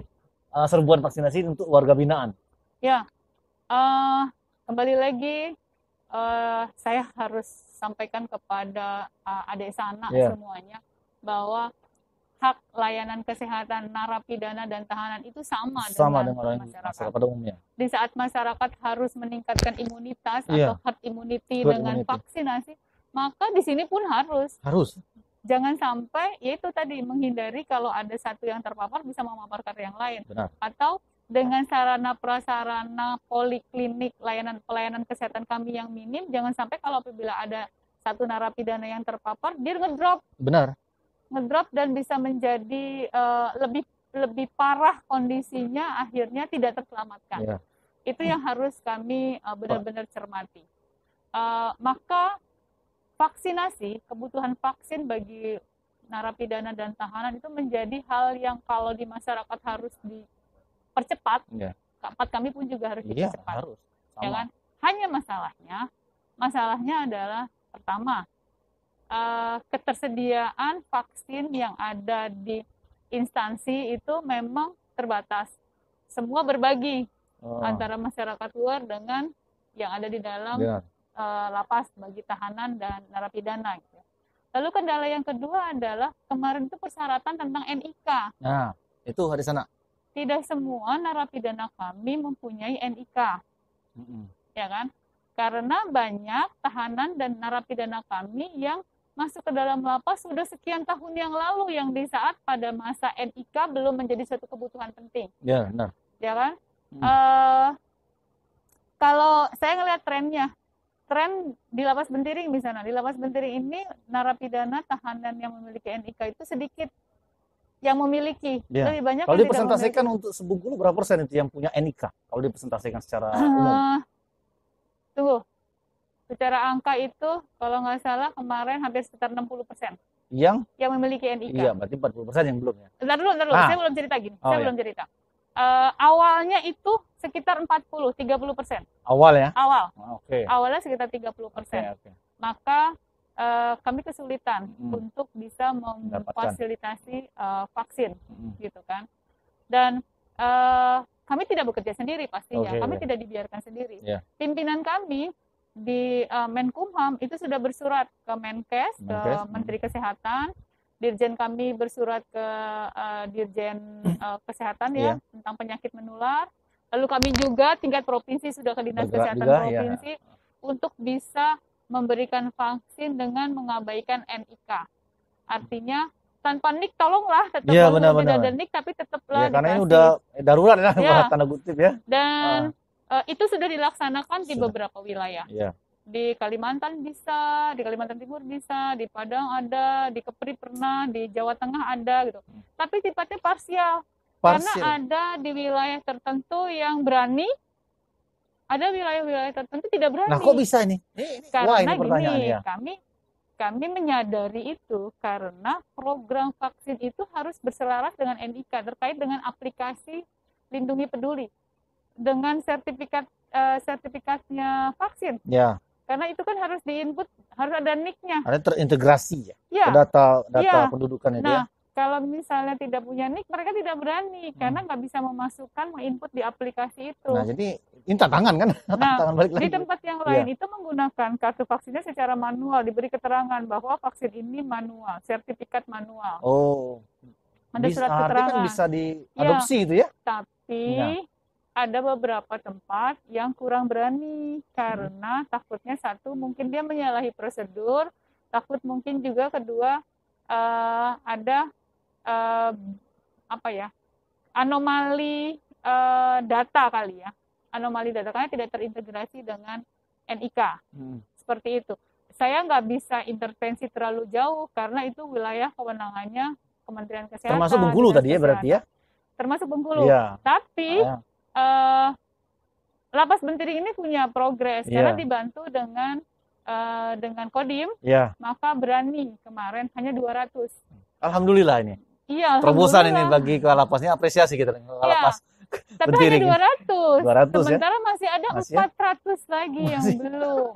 serbuan vaksinasi untuk warga binaan? Ya, kembali lagi saya harus sampaikan kepada adik sana semuanya bahwa hak layanan kesehatan narapidana dan tahanan itu sama dengan masyarakat pada umumnya. Di saat masyarakat harus meningkatkan imunitas atau herd immunity dengan vaksinasi, maka di sini pun harus. Jangan sampai yaitu tadi menghindari kalau ada satu yang terpapar bisa memaparkan yang lain. Benar. Atau dengan sarana prasarana poliklinik pelayanan kesehatan kami yang minim, jangan sampai kalau apabila ada satu narapidana yang terpapar dia ngedrop. Benar. Ngedrop dan bisa menjadi lebih parah kondisinya, akhirnya tidak terselamatkan. Itu yang harus kami benar-benar cermati. Maka vaksinasi, kebutuhan vaksin bagi narapidana dan tahanan itu menjadi hal yang kalau di masyarakat harus dipercepat. Keempat kami pun juga harus dipercepat. Harus. Ya kan? Hanya masalahnya adalah pertama, ketersediaan vaksin yang ada di instansi itu memang terbatas. Semua berbagi antara masyarakat luar dengan yang ada di dalam lapas bagi tahanan dan narapidana. Gitu. Lalu kendala yang kedua adalah kemarin itu persyaratan tentang NIK. Nah, itu hari sana. Tidak semua narapidana kami mempunyai NIK. Ya kan? Karena banyak tahanan dan narapidana kami yang masuk ke dalam lapas sudah sekian tahun yang lalu, yang di saat pada masa NIK belum menjadi suatu kebutuhan penting. Ya, benar. Ya kan? Kalau saya ngelihat tren di Lapas Bentiring di sana, di Lapas Bentiring ini narapidana tahanan yang memiliki NIK itu sedikit yang memiliki. Lebih banyak kalau dipresentasikan untuk Sebungkulu berapa persen itu yang punya NIK? Kalau dipresentasikan secara umum. Tunggu. Secara angka itu, kalau nggak salah kemarin hampir sekitar 60% yang memiliki NIK. Iya, berarti 40% yang belum ya. Bentar dulu. Saya belum cerita gini. Belum cerita. Awalnya itu sekitar 30%. Awal ya? Awal. Oke. Awalnya sekitar 30%. Maka kami kesulitan untuk bisa memfasilitasi vaksin, gitu kan. Dan kami tidak bekerja sendiri pastinya. Kami tidak dibiarkan sendiri. Pimpinan kami di Menkumham itu sudah bersurat ke Menkes, ke Menteri Kesehatan. Dirjen kami bersurat ke Dirjen Kesehatan tentang penyakit menular. Lalu kami juga tingkat provinsi sudah ke Dinas Kesehatan Provinsi untuk bisa memberikan vaksin dengan mengabaikan NIK. Artinya tanpa NIK tolonglah, tetap walaupun tidak ada NIK tapi tetaplah karena ini udah darurat tanda kutip ya. Dan itu sudah dilaksanakan di beberapa wilayah. Di Kalimantan bisa, di Kalimantan Timur bisa, di Padang ada, di Kepri pernah, di Jawa Tengah ada gitu. Tapi sifatnya parsial. Karena ada di wilayah tertentu yang berani, ada wilayah-wilayah tertentu tidak berani. Nah, kok bisa ini? Karena gini, kami menyadari itu karena program vaksin itu harus berselaras dengan NIK terkait dengan aplikasi Lindungi Peduli. Dengan sertifikatnya vaksin. Karena itu kan harus diinput, harus ada NIK-nya. Ada terintegrasi ya. Data pendudukan itu ya. Kalau misalnya tidak punya NIK, mereka tidak berani karena nggak bisa memasukkan, menginput di aplikasi itu. Nah, jadi ini tantangan kan? Tantangan balik lagi. Di tempat yang lain itu menggunakan kartu vaksinnya secara manual, diberi keterangan bahwa vaksin ini manual, sertifikat manual. Ada surat keterangan. Kan bisa diadopsi itu ya? Tapi ada beberapa tempat yang kurang berani karena takutnya satu mungkin dia menyalahi prosedur, takut mungkin juga kedua ada anomali data kali ya, anomali data karena tidak terintegrasi dengan NIK seperti itu. Saya nggak bisa intervensi terlalu jauh karena itu wilayah kewenangannya Kementerian Kesehatan. Termasuk Bengkulu tadi ya berarti ya? Termasuk Bengkulu. Tapi Lapas Bentiring ini punya progres karena dibantu dengan Kodim, maka berani kemarin hanya 200. Alhamdulillah ini. Iya, terobosan ini bagi Kepala Lapasnya, apresiasi kita Kepala Lapas. Tapi Bentiring. Hanya 200. 200 sementara masih ada 400 lagi yang belum.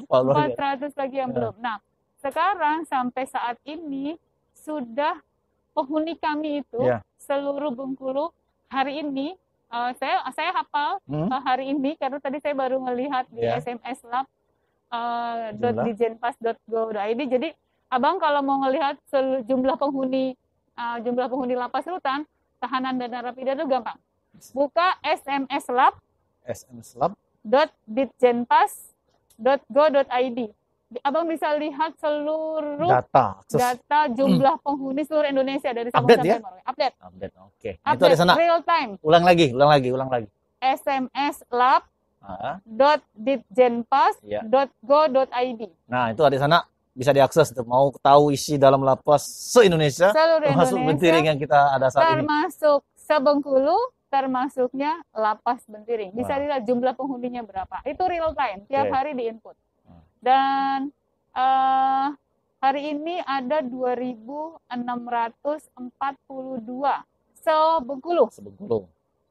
400 lagi yang belum. Nah, Sekarang sampai saat ini sudah penghuni kami itu seluruh Bengkulu hari ini saya hafal hari ini karena tadi saya baru melihat di SMS Lab .dijenpas.go.id. Jadi Abang kalau mau melihat jumlah penghuni lapas rutan, tahanan dan narapidana itu gampang. Buka SMS Lab .ditjenpas.go.id. Abang bisa lihat seluruh data jumlah penghuni seluruh Indonesia dari Sabang sampai Merauke. Update. Oke. Itu ada sana. Real time. Ulang lagi. SMS Lab .ditjenpas.go.id. Nah, itu ada sana bisa diakses tuh. Mau tahu isi dalam lapas se-Indonesia, termasuk Bentiring yang kita ada saat ini. Termasuk se-Bengkulu, termasuknya lapas Bentiring. Bisa dilihat jumlah penghuninya berapa. Itu real time, tiap hari diinput. Dan hari ini ada 2.642 se-Bengkulu.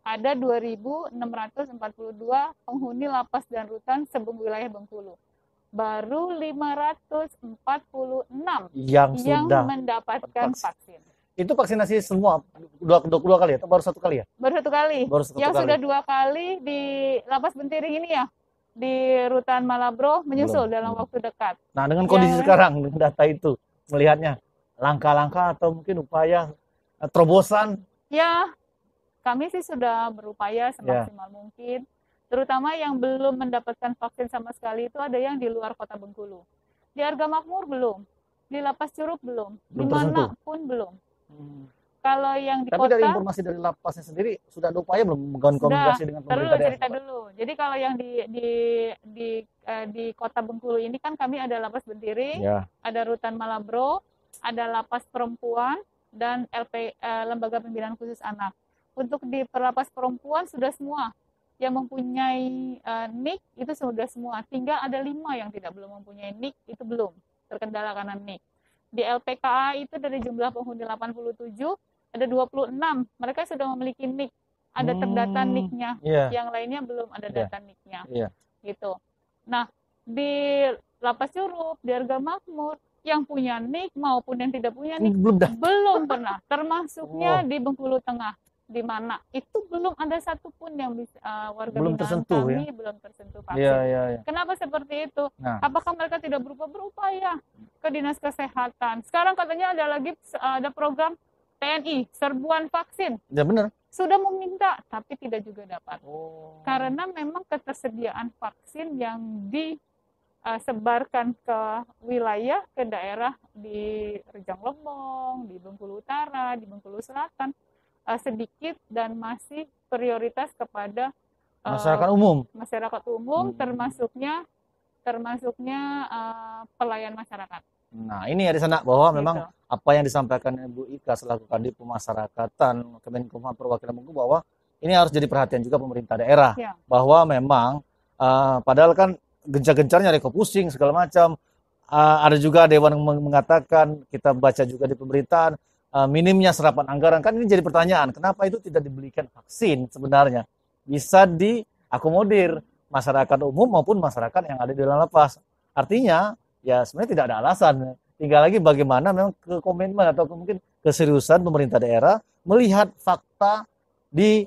Ada 2.642 penghuni lapas dan rutan wilayah Bengkulu. Baru 546 yang mendapatkan vaksin. Itu vaksinasi semua dua kali atau baru satu kali ya? Baru satu kali. Yang sudah 2 kali di lapas Bentiring ini ya, di Rutan Malabro menyusul dalam waktu dekat. Nah, dengan kondisi sekarang, dengan data itu, melihatnya langkah-langkah atau mungkin upaya terobosan? Ya, kami sih sudah berupaya semaksimal mungkin. Terutama yang belum mendapatkan vaksin sama sekali itu ada yang di luar kota Bengkulu. Di Arga Makmur belum, di Lapas Curug belum, di mana pun belum. Kalau yang di Tapi kota, dari informasi dari lapasnya sendiri sudah ada upaya belum membangun komunikasi dengan pemerintah daerah? Cerita dulu. Jadi kalau yang di kota Bengkulu ini kan kami ada Lapas Bentiring, ada Rutan Malabro, ada Lapas Perempuan dan Lembaga Pembinaan Khusus Anak. Untuk di perlapas perempuan sudah semua yang mempunyai NIK itu sudah semua. Tinggal ada 5 yang belum mempunyai NIK, itu belum terkendala karena NIK. Di LPKA itu dari jumlah penghuni 87 ada 26. Mereka sudah memiliki NIK, ada terdata NIK-nya. Yang lainnya belum ada data NIK-nya. Gitu. Nah, di Lapas Curug, di Arga Makmur, yang punya NIK maupun yang tidak punya NIK belum pernah. Termasuknya di Bengkulu Tengah, di mana itu belum ada satupun yang bisa warga binaan kami belum tersentuh vaksin. Kenapa seperti itu? Apakah mereka tidak berupaya ke dinas kesehatan? Sekarang katanya ada program TNI serbuan vaksin. Ya benar. Sudah meminta tapi tidak juga dapat. Karena memang ketersediaan vaksin yang disebarkan ke wilayah, ke daerah di Rejang Lebong, di Bengkulu Utara, di Bengkulu Selatan sedikit dan masih prioritas kepada masyarakat umum, termasuknya pelayan masyarakat. Nah, ini ya di sana bahwa memang apa yang disampaikan Ibu Ika selaku Kadip Pemasyarakatan Kemenkumham Perwakilan Bengkulu bahwa ini harus jadi perhatian juga pemerintah daerah bahwa memang padahal kan gencar-gencarnya refocusing segala macam, ada juga dewan yang mengatakan, kita baca juga di pemberitaan minimnya serapan anggaran. Kan ini jadi pertanyaan, kenapa itu tidak dibelikan vaksin sebenarnya? Bisa diakomodir masyarakat umum maupun masyarakat yang ada di dalam lapas. Artinya, ya sebenarnya tidak ada alasan. Tinggal lagi bagaimana memang komitmen atau mungkin keseriusan pemerintah daerah melihat fakta di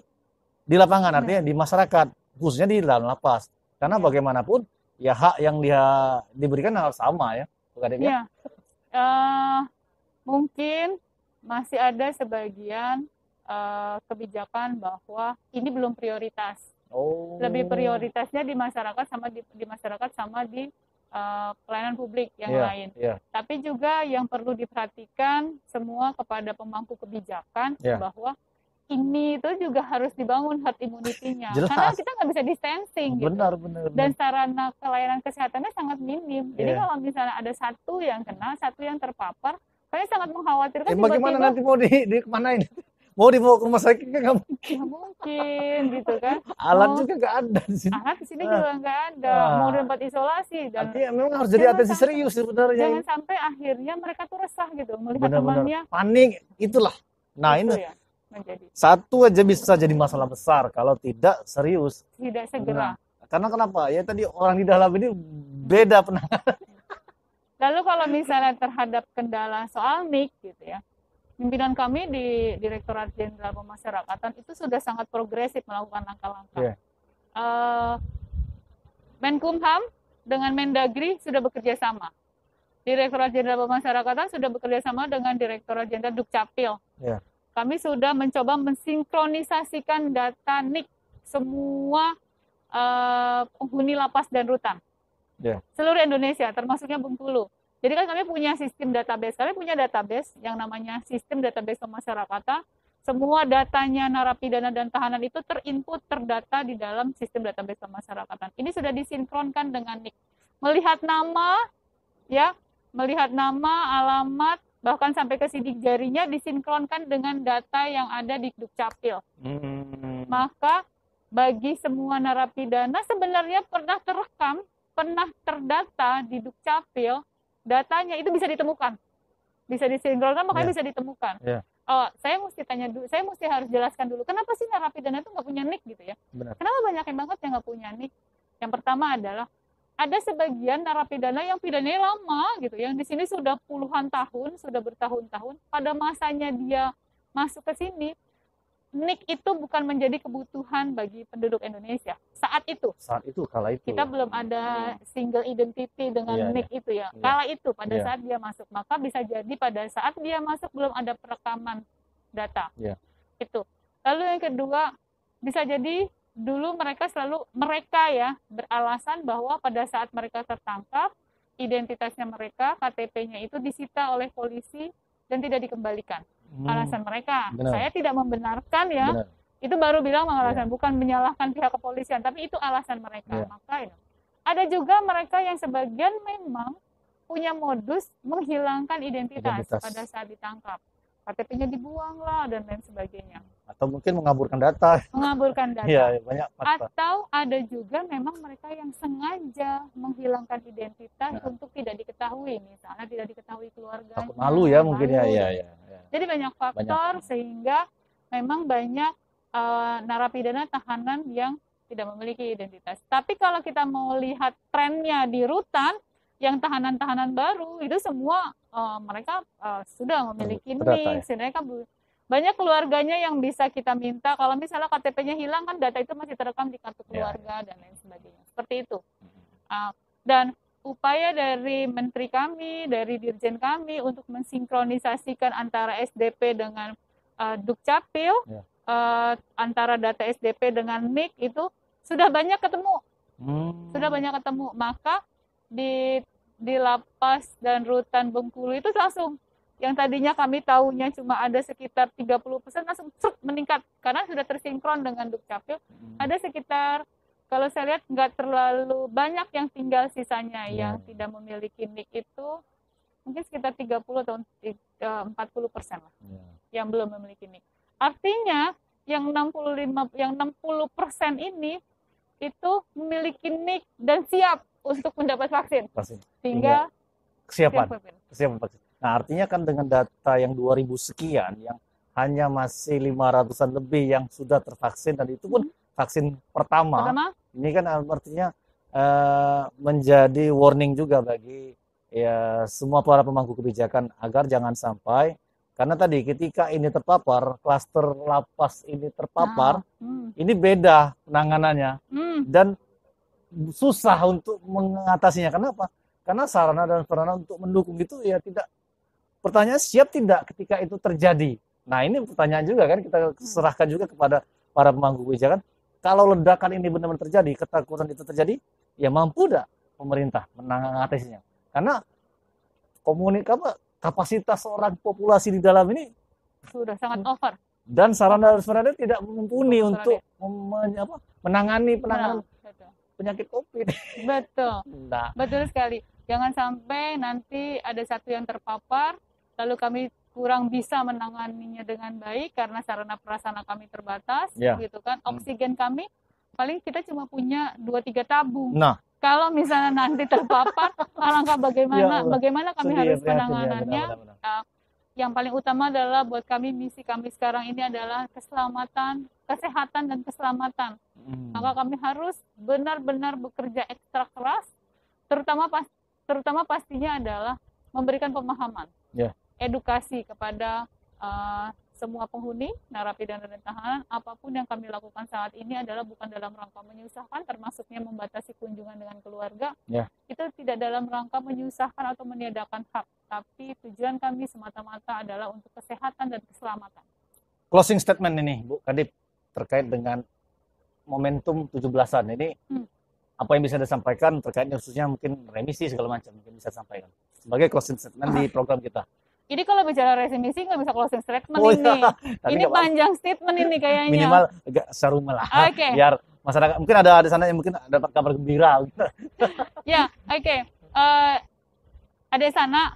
lapangan, artinya di masyarakat, khususnya di dalam lapas. Karena bagaimanapun, ya hak yang dia diberikan harus sama ya. Bukan ya? Mungkin masih ada sebagian kebijakan bahwa ini belum prioritas. Lebih prioritasnya di masyarakat sama di pelayanan publik yang lain. Tapi juga yang perlu diperhatikan semua kepada pemangku kebijakan bahwa ini itu juga harus dibangun herd immunity-nya. Karena kita nggak bisa distancing gitu. Benar. Dan sarana pelayanan kesehatannya sangat minim. Jadi kalau misalnya ada satu yang kena, satu yang terpapar, kayaknya sangat mengkhawatirkan. Bagaimana nanti mau kemanain? Mau dibawa ke rumah sakit nggak mungkin. Nggak mungkin gitu kan. Alat juga nggak ada di sini. Alat di sini juga nggak ada. Mau di tempat isolasi. Dan artinya memang harus jadi atensi serius sebenarnya. Jangan sampai akhirnya mereka tuh resah gitu melihat temannya. Panik, itulah. Nah ini satu aja bisa jadi masalah besar kalau tidak serius. Tidak segera. Karena kenapa? Ya tadi orang di dalam ini beda penanganan. Lalu kalau misalnya terhadap kendala soal NIK gitu ya, pimpinan kami di Direktorat Jenderal Pemasyarakatan itu sudah sangat progresif melakukan langkah-langkah. Menkumham dengan Mendagri sudah bekerja sama. Direktorat Jenderal Pemasyarakatan sudah bekerja sama dengan Direktorat Jenderal Dukcapil. Kami sudah mencoba mensinkronisasikan data NIK semua penghuni lapas dan rutan. Seluruh Indonesia, termasuknya Bengkulu. Jadi kan kami punya sistem database. Kami punya database yang namanya sistem database pemasyarakatan. Semua datanya narapidana dan tahanan itu terinput, terdata di dalam sistem database pemasyarakatan. Ini sudah disinkronkan dengan NIK. Melihat nama, ya, melihat nama, alamat, bahkan sampai ke sidik jarinya disinkronkan dengan data yang ada di Dukcapil. Maka bagi semua narapidana sebenarnya pernah terekam, pernah terdata di Dukcapil, datanya itu bisa ditemukan, bisa disinkronkan, makanya bisa ditemukan. Saya mesti tanya dulu, saya mesti harus jelaskan dulu, kenapa sih narapidana itu nggak punya NIK gitu ya? Benar. Kenapa banyak banget yang nggak punya NIK? Yang pertama adalah ada sebagian narapidana yang pidananya lama gitu, yang di sini sudah puluhan tahun, sudah bertahun-tahun. Pada masanya dia masuk ke sini, NIK itu bukan menjadi kebutuhan bagi penduduk Indonesia saat itu. Saat itu, kala itu. Kita belum ada single identity dengan NIK itu ya. Kala itu pada saat dia masuk, maka bisa jadi pada saat dia masuk belum ada perekaman data. Itu. Lalu yang kedua, bisa jadi dulu mereka ya beralasan bahwa pada saat mereka tertangkap, identitasnya mereka, KTP-nya itu disita oleh polisi dan tidak dikembalikan. Alasan mereka. Benar. Saya tidak membenarkan ya. Benar. Itu baru bilang alasan, bukan menyalahkan pihak kepolisian, tapi itu alasan mereka. Maka ya. Ada juga mereka yang sebagian memang punya modus menghilangkan identitas. Pada saat ditangkap. KTP-nya dibuang lah dan lain sebagainya. Atau mungkin mengaburkan data. Mengaburkan data. Ya, banyak faktor. Atau ada juga memang mereka yang sengaja menghilangkan identitas untuk tidak diketahui, misalnya tidak diketahui keluarganya. Takut malu ya mungkin ya. Jadi banyak faktor sehingga memang banyak narapidana tahanan yang tidak memiliki identitas. Tapi kalau kita mau lihat trennya di rutan, yang tahanan-tahanan baru itu semua mereka sudah memiliki NIK. Mereka banyak keluarganya yang bisa kita minta. Kalau misalnya KTP-nya hilang kan data itu masih terekam di kartu keluarga dan lain sebagainya. Seperti itu. Dan upaya dari menteri kami, dari dirjen kami untuk mensinkronisasikan antara SDP dengan Dukcapil, antara data SDP dengan NIK itu sudah banyak ketemu. Sudah banyak ketemu. Maka di lapas dan rutan Bengkulu itu langsung yang tadinya kami tahunya cuma ada sekitar 30% langsung meningkat karena sudah tersinkron dengan Dukcapil. Ada sekitar, kalau saya lihat nggak terlalu banyak yang tinggal sisanya yang tidak memiliki NIK itu mungkin sekitar 30 atau 40% lah yang belum memiliki NIK. Artinya yang 60% ini itu memiliki NIK dan siap untuk mendapat vaksin. Sehingga kesiapan vaksin. Nah, artinya kan dengan data yang 2000 sekian yang hanya masih 500-an lebih yang sudah tervaksin dan itu pun vaksin pertama. Ini kan artinya menjadi warning juga bagi ya semua para pemangku kebijakan agar jangan sampai, karena tadi ketika ini terpapar, klaster lapas ini terpapar, ini beda penanganannya dan susah untuk mengatasinya. Kenapa? Karena sarana dan prasarana untuk mendukung itu ya tidak. Pertanyaan, siap tidak ketika itu terjadi? Nah, ini pertanyaan juga kan kita serahkan juga kepada para pemangku kebijakan. Kalau ledakan ini benar-benar terjadi, ketakutan itu terjadi, ya mampu tidak pemerintah mengatasinya? Karena kapasitas orang populasi di dalam ini sudah sangat over. Dan sarana dan prasarana tidak mumpuni untuk menangani penyakit COVID. Betul. Nah. Betul sekali. Jangan sampai nanti ada satu yang terpapar, lalu kami kurang bisa menanganinya dengan baik karena sarana prasarana kami terbatas, gitu kan. Oksigen kami paling kita cuma punya 2-3 tabung. Nah, kalau misalnya nanti terpapar, alangkah bagaimana kami harus penanganannya. Yang paling utama adalah buat kami, misi kami sekarang ini adalah keselamatan, kesehatan dan keselamatan. Maka kami harus benar-benar bekerja ekstra keras, terutama terutama pastinya adalah memberikan pemahaman, edukasi kepada semua penghuni, narapidana dan tahanan. Apapun yang kami lakukan saat ini adalah bukan dalam rangka menyusahkan, termasuknya membatasi kunjungan dengan keluarga. Itu tidak dalam rangka menyusahkan atau meniadakan hak, tapi tujuan kami semata-mata adalah untuk kesehatan dan keselamatan. Closing statement ini, Bu Kadip, terkait dengan momentum 17-an ini, apa yang bisa disampaikan terkait khususnya mungkin remisi segala macam, mungkin bisa disampaikan sebagai closing statement di program kita. Ini kalau bicara remisi nggak bisa closing statement ini. Ini panjang statement ini kayaknya. Minimal agak saruma lah. Biar masyarakat mungkin ada di sana yang mungkin dapat kabar gembira. Ada di sana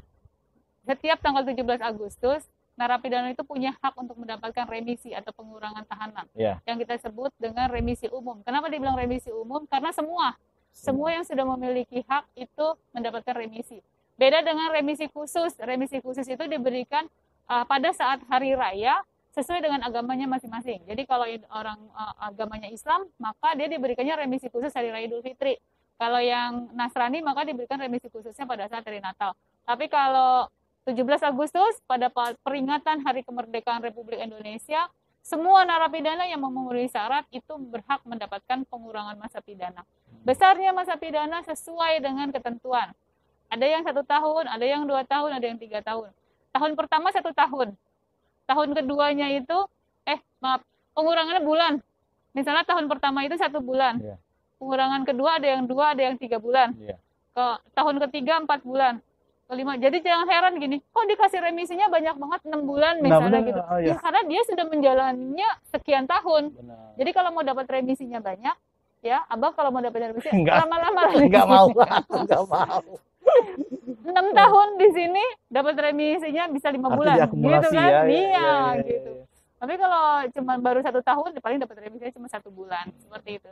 setiap tanggal 17 Agustus narapidana itu punya hak untuk mendapatkan remisi atau pengurangan tahanan. Yang kita sebut dengan remisi umum. Kenapa dibilang remisi umum? Karena semua yang sudah memiliki hak itu mendapatkan remisi. Beda dengan remisi khusus. Remisi khusus itu diberikan pada saat hari raya sesuai dengan agamanya masing-masing. Jadi kalau orang agamanya Islam, maka dia diberikannya remisi khusus hari raya Idul Fitri. Kalau yang Nasrani, maka diberikan remisi khususnya pada saat hari Natal. Tapi kalau 17 Agustus, pada peringatan Hari Kemerdekaan Republik Indonesia, semua narapidana yang memenuhi syarat itu berhak mendapatkan pengurangan masa pidana. Besarnya masa pidana sesuai dengan ketentuan. Ada yang 1 tahun, ada yang 2 tahun, ada yang 3 tahun. Tahun pertama 1 tahun. Tahun keduanya itu, pengurangannya bulan. Misalnya tahun pertama itu 1 bulan. Pengurangan kedua ada yang 2, ada yang 3 bulan. Tahun ketiga 4 bulan. Kelima. Jadi jangan heran gini, kok dikasih remisinya banyak banget 6 bulan misalnya gitu. Ya karena dia sudah menjalaninya sekian tahun. Jadi kalau mau dapat remisinya banyak, ya Abang kalau mau dapat remisi lama-lama enggak mau. Enggak mau. 6 tahun di sini dapat remisinya bisa 5 bulan gitu kan. Gitu. Tapi kalau cuma baru 1 tahun paling dapat remisinya cuma 1 bulan seperti itu.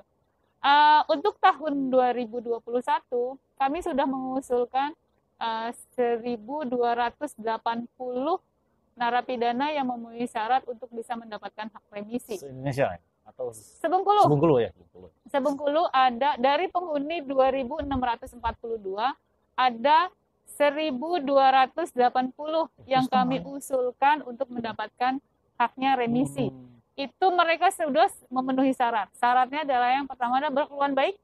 Untuk tahun 2021 kami sudah mengusulkan 1.280 narapidana yang memenuhi syarat untuk bisa mendapatkan hak remisi. Se-Indonesia atau Sebengkulu. Ya. Sebengkulu ada dari penghuni 2.642 ada 1.280 yang kami usulkan untuk mendapatkan haknya remisi. Itu mereka sudah memenuhi syarat. Syaratnya adalah yang pertama adalah berkelakuan baik,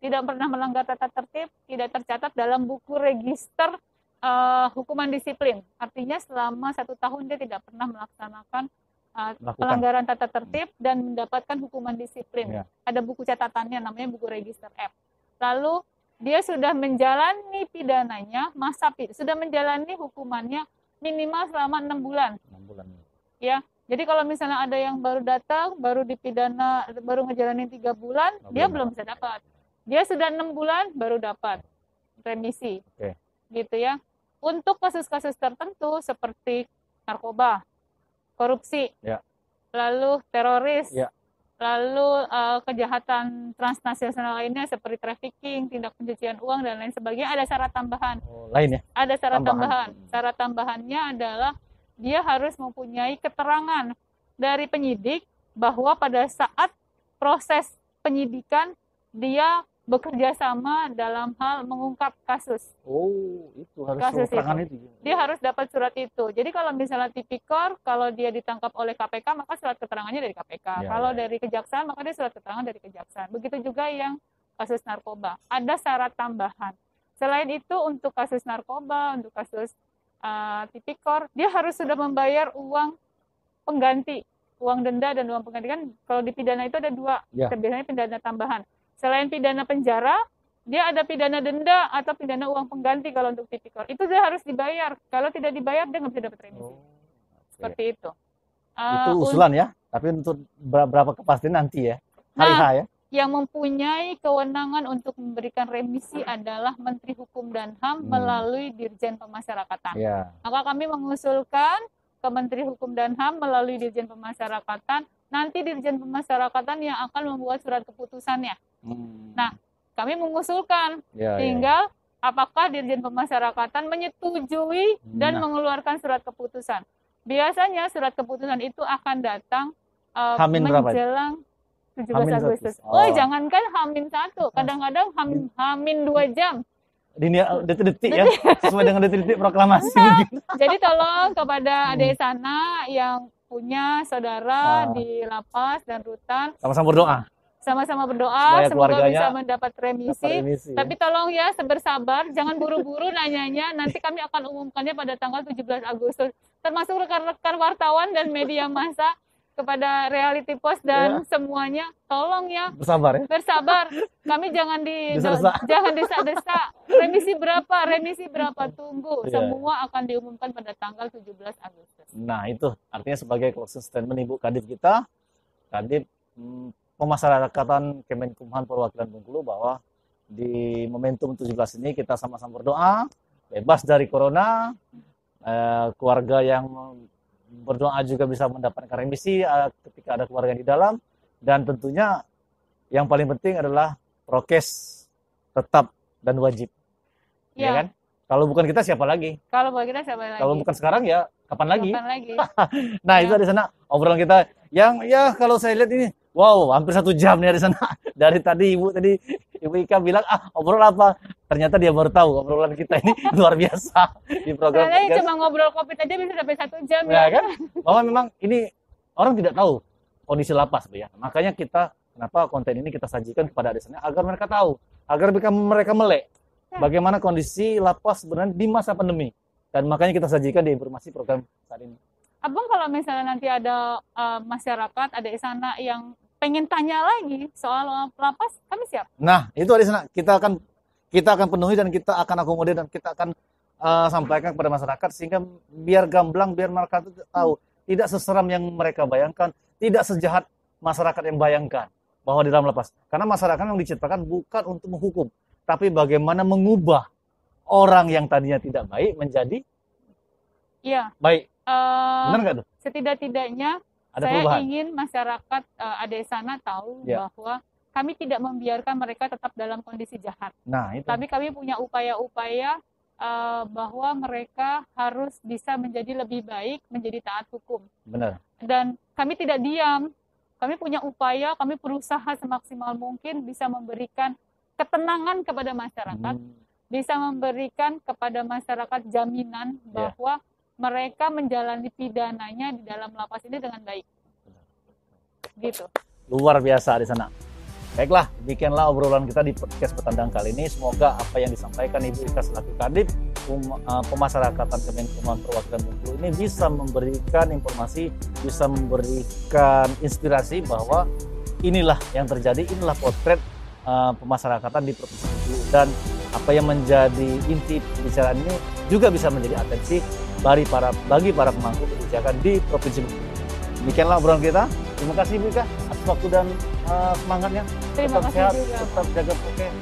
tidak pernah melanggar tata tertib, tidak tercatat dalam buku register hukuman disiplin. Artinya selama 1 tahun dia tidak pernah melaksanakan pelanggaran tata tertib dan mendapatkan hukuman disiplin. Ada buku catatannya namanya buku register F. Lalu dia sudah menjalani pidananya, sudah menjalani hukumannya minimal selama 6 bulan. 6 bulan. Ya. Jadi kalau misalnya ada yang baru datang, baru dipidana, baru ngejalanin 3 bulan, dia belum bisa dapat. Dia sudah 6 bulan baru dapat remisi. Gitu ya. Untuk kasus-kasus tertentu seperti narkoba, korupsi, lalu teroris, lalu kejahatan transnasional lainnya seperti trafficking, tindak pencucian uang dan lain sebagainya, ada syarat tambahan. Ada syarat tambahan. Syarat tambahannya adalah dia harus mempunyai keterangan dari penyidik bahwa pada saat proses penyidikan dia bekerja sama dalam hal mengungkap kasus. Itu harus kasus itu. Dia harus dapat surat itu. Jadi kalau misalnya tipikor, kalau dia ditangkap oleh KPK, maka surat keterangannya dari KPK. Kalau dari kejaksaan, maka dia surat keterangan dari kejaksaan. Begitu juga yang kasus narkoba. Ada syarat tambahan. Selain itu, untuk kasus narkoba, untuk kasus tipikor, dia harus sudah membayar uang pengganti, uang denda dan uang pengganti. Kan kalau di pidana itu ada 2, biasanya pidana tambahan. Selain pidana penjara, dia ada pidana denda atau pidana uang pengganti kalau untuk tipikor. Itu dia harus dibayar. Kalau tidak dibayar, dia nggak bisa dapat remisi. Seperti itu. Itu usulan ya, tapi untuk berapa kepastian nanti ya, hari H ya. Yang mempunyai kewenangan untuk memberikan remisi adalah Menteri Hukum dan HAM melalui Dirjen Pemasyarakatan. Maka kami mengusulkan ke Menteri Hukum dan HAM melalui Dirjen Pemasyarakatan, nanti Dirjen Pemasyarakatan yang akan membuat surat keputusannya. Nah, kami mengusulkan, tinggal apakah Dirjen Pemasyarakatan menyetujui dan mengeluarkan surat keputusan. Biasanya surat keputusan itu akan datang menjelang 17 Agustus. Jangankan H-1, kadang-kadang H-2 jam. detik-detik ya, sesuai dengan detik-detik proklamasi begitu. Jadi tolong kepada adik sana yang punya saudara di lapas dan rutan, sama-sama berdoa. Sama-sama berdoa, semoga bisa mendapat remisi. Tapi ya. tolong ya bersabar, jangan buru-buru nanyanya. Nanti kami akan umumkannya pada tanggal 17 Agustus. Termasuk rekan-rekan wartawan dan media massa, kepada Reality Post dan semuanya, tolong ya bersabar ya. Bersabar. Kami jangan desa-desa. Remisi berapa? Tunggu. Semua akan diumumkan pada tanggal 17 Agustus. Nah, itu artinya sebagai closing statement Ibu Kadif kita, Kadif Pemasyarakatan Kemenkumham Perwakilan Bengkulu, bahwa di momentum 17 ini kita sama-sama berdoa bebas dari corona, keluarga yang berdoa juga bisa mendapatkan remisi ketika ada keluarga di dalam, dan tentunya yang paling penting adalah prokes tetap dan wajib. Ya kan? Kalau bukan kita siapa lagi? Kalau bukan sekarang ya kapan lagi? Nah, itu di sana obrolan kita yang ya kalau saya lihat ini wow, hampir 1 jam nih di sana. Dari tadi Ibu Ika bilang obrol apa? Ternyata dia baru tahu obrolan kita ini luar biasa di program. Saya cuma ngobrol COVID aja bisa sampai 1 jam ya kan? Bahwa memang ini orang tidak tahu kondisi lapas, ya. Makanya kenapa konten ini kita sajikan kepada adik sana agar mereka tahu, agar mereka melek bagaimana kondisi lapas sebenarnya di masa pandemi. Dan makanya kita sajikan di informasi program saat ini. Abang, kalau misalnya nanti ada masyarakat adik sana yang pengen tanya lagi soal lapas, kami siap. Nah, itu adik sana kita akan penuhi dan kita akan akomodir dan kita akan sampaikan kepada masyarakat sehingga biar gamblang, biar mereka tahu tidak seseram yang mereka bayangkan, tidak sejahat masyarakat yang bayangkan bahwa di dalam lapas. Karena masyarakat yang diciptakan bukan untuk menghukum, tapi bagaimana mengubah orang yang tadinya tidak baik menjadi baik. Benar nggak tuh? Setidak-tidaknya saya ingin masyarakat adik sana tahu bahwa kami tidak membiarkan mereka tetap dalam kondisi jahat. Nah, itu. Tapi kami punya upaya-upaya bahwa mereka harus bisa menjadi lebih baik, menjadi taat hukum. Benar. Dan kami tidak diam. Kami punya upaya, kami berusaha semaksimal mungkin bisa memberikan ketenangan kepada masyarakat, bisa memberikan kepada masyarakat jaminan bahwa mereka menjalani pidananya di dalam lapas ini dengan baik. Gitu. Luar biasa di sana. Baiklah, demikianlah obrolan kita di podcast Petandang kali ini. Semoga apa yang disampaikan Ibu Ika selaku Kadif Pemasyarakatan Kemenkumham Perwakilan Bengkulu ini bisa memberikan informasi, bisa memberikan inspirasi bahwa inilah yang terjadi, inilah potret pemasyarakatan di Provinsi Bengkulu, dan apa yang menjadi inti pembicaraan ini juga bisa menjadi atensi bagi para pemangku kebijakan di Provinsi Bengkulu. Demikianlah obrolan kita. Terima kasih Ibu Ika atas waktu dan semangatnya. Terima kasih sehat, juga. Tetap jaga prokes.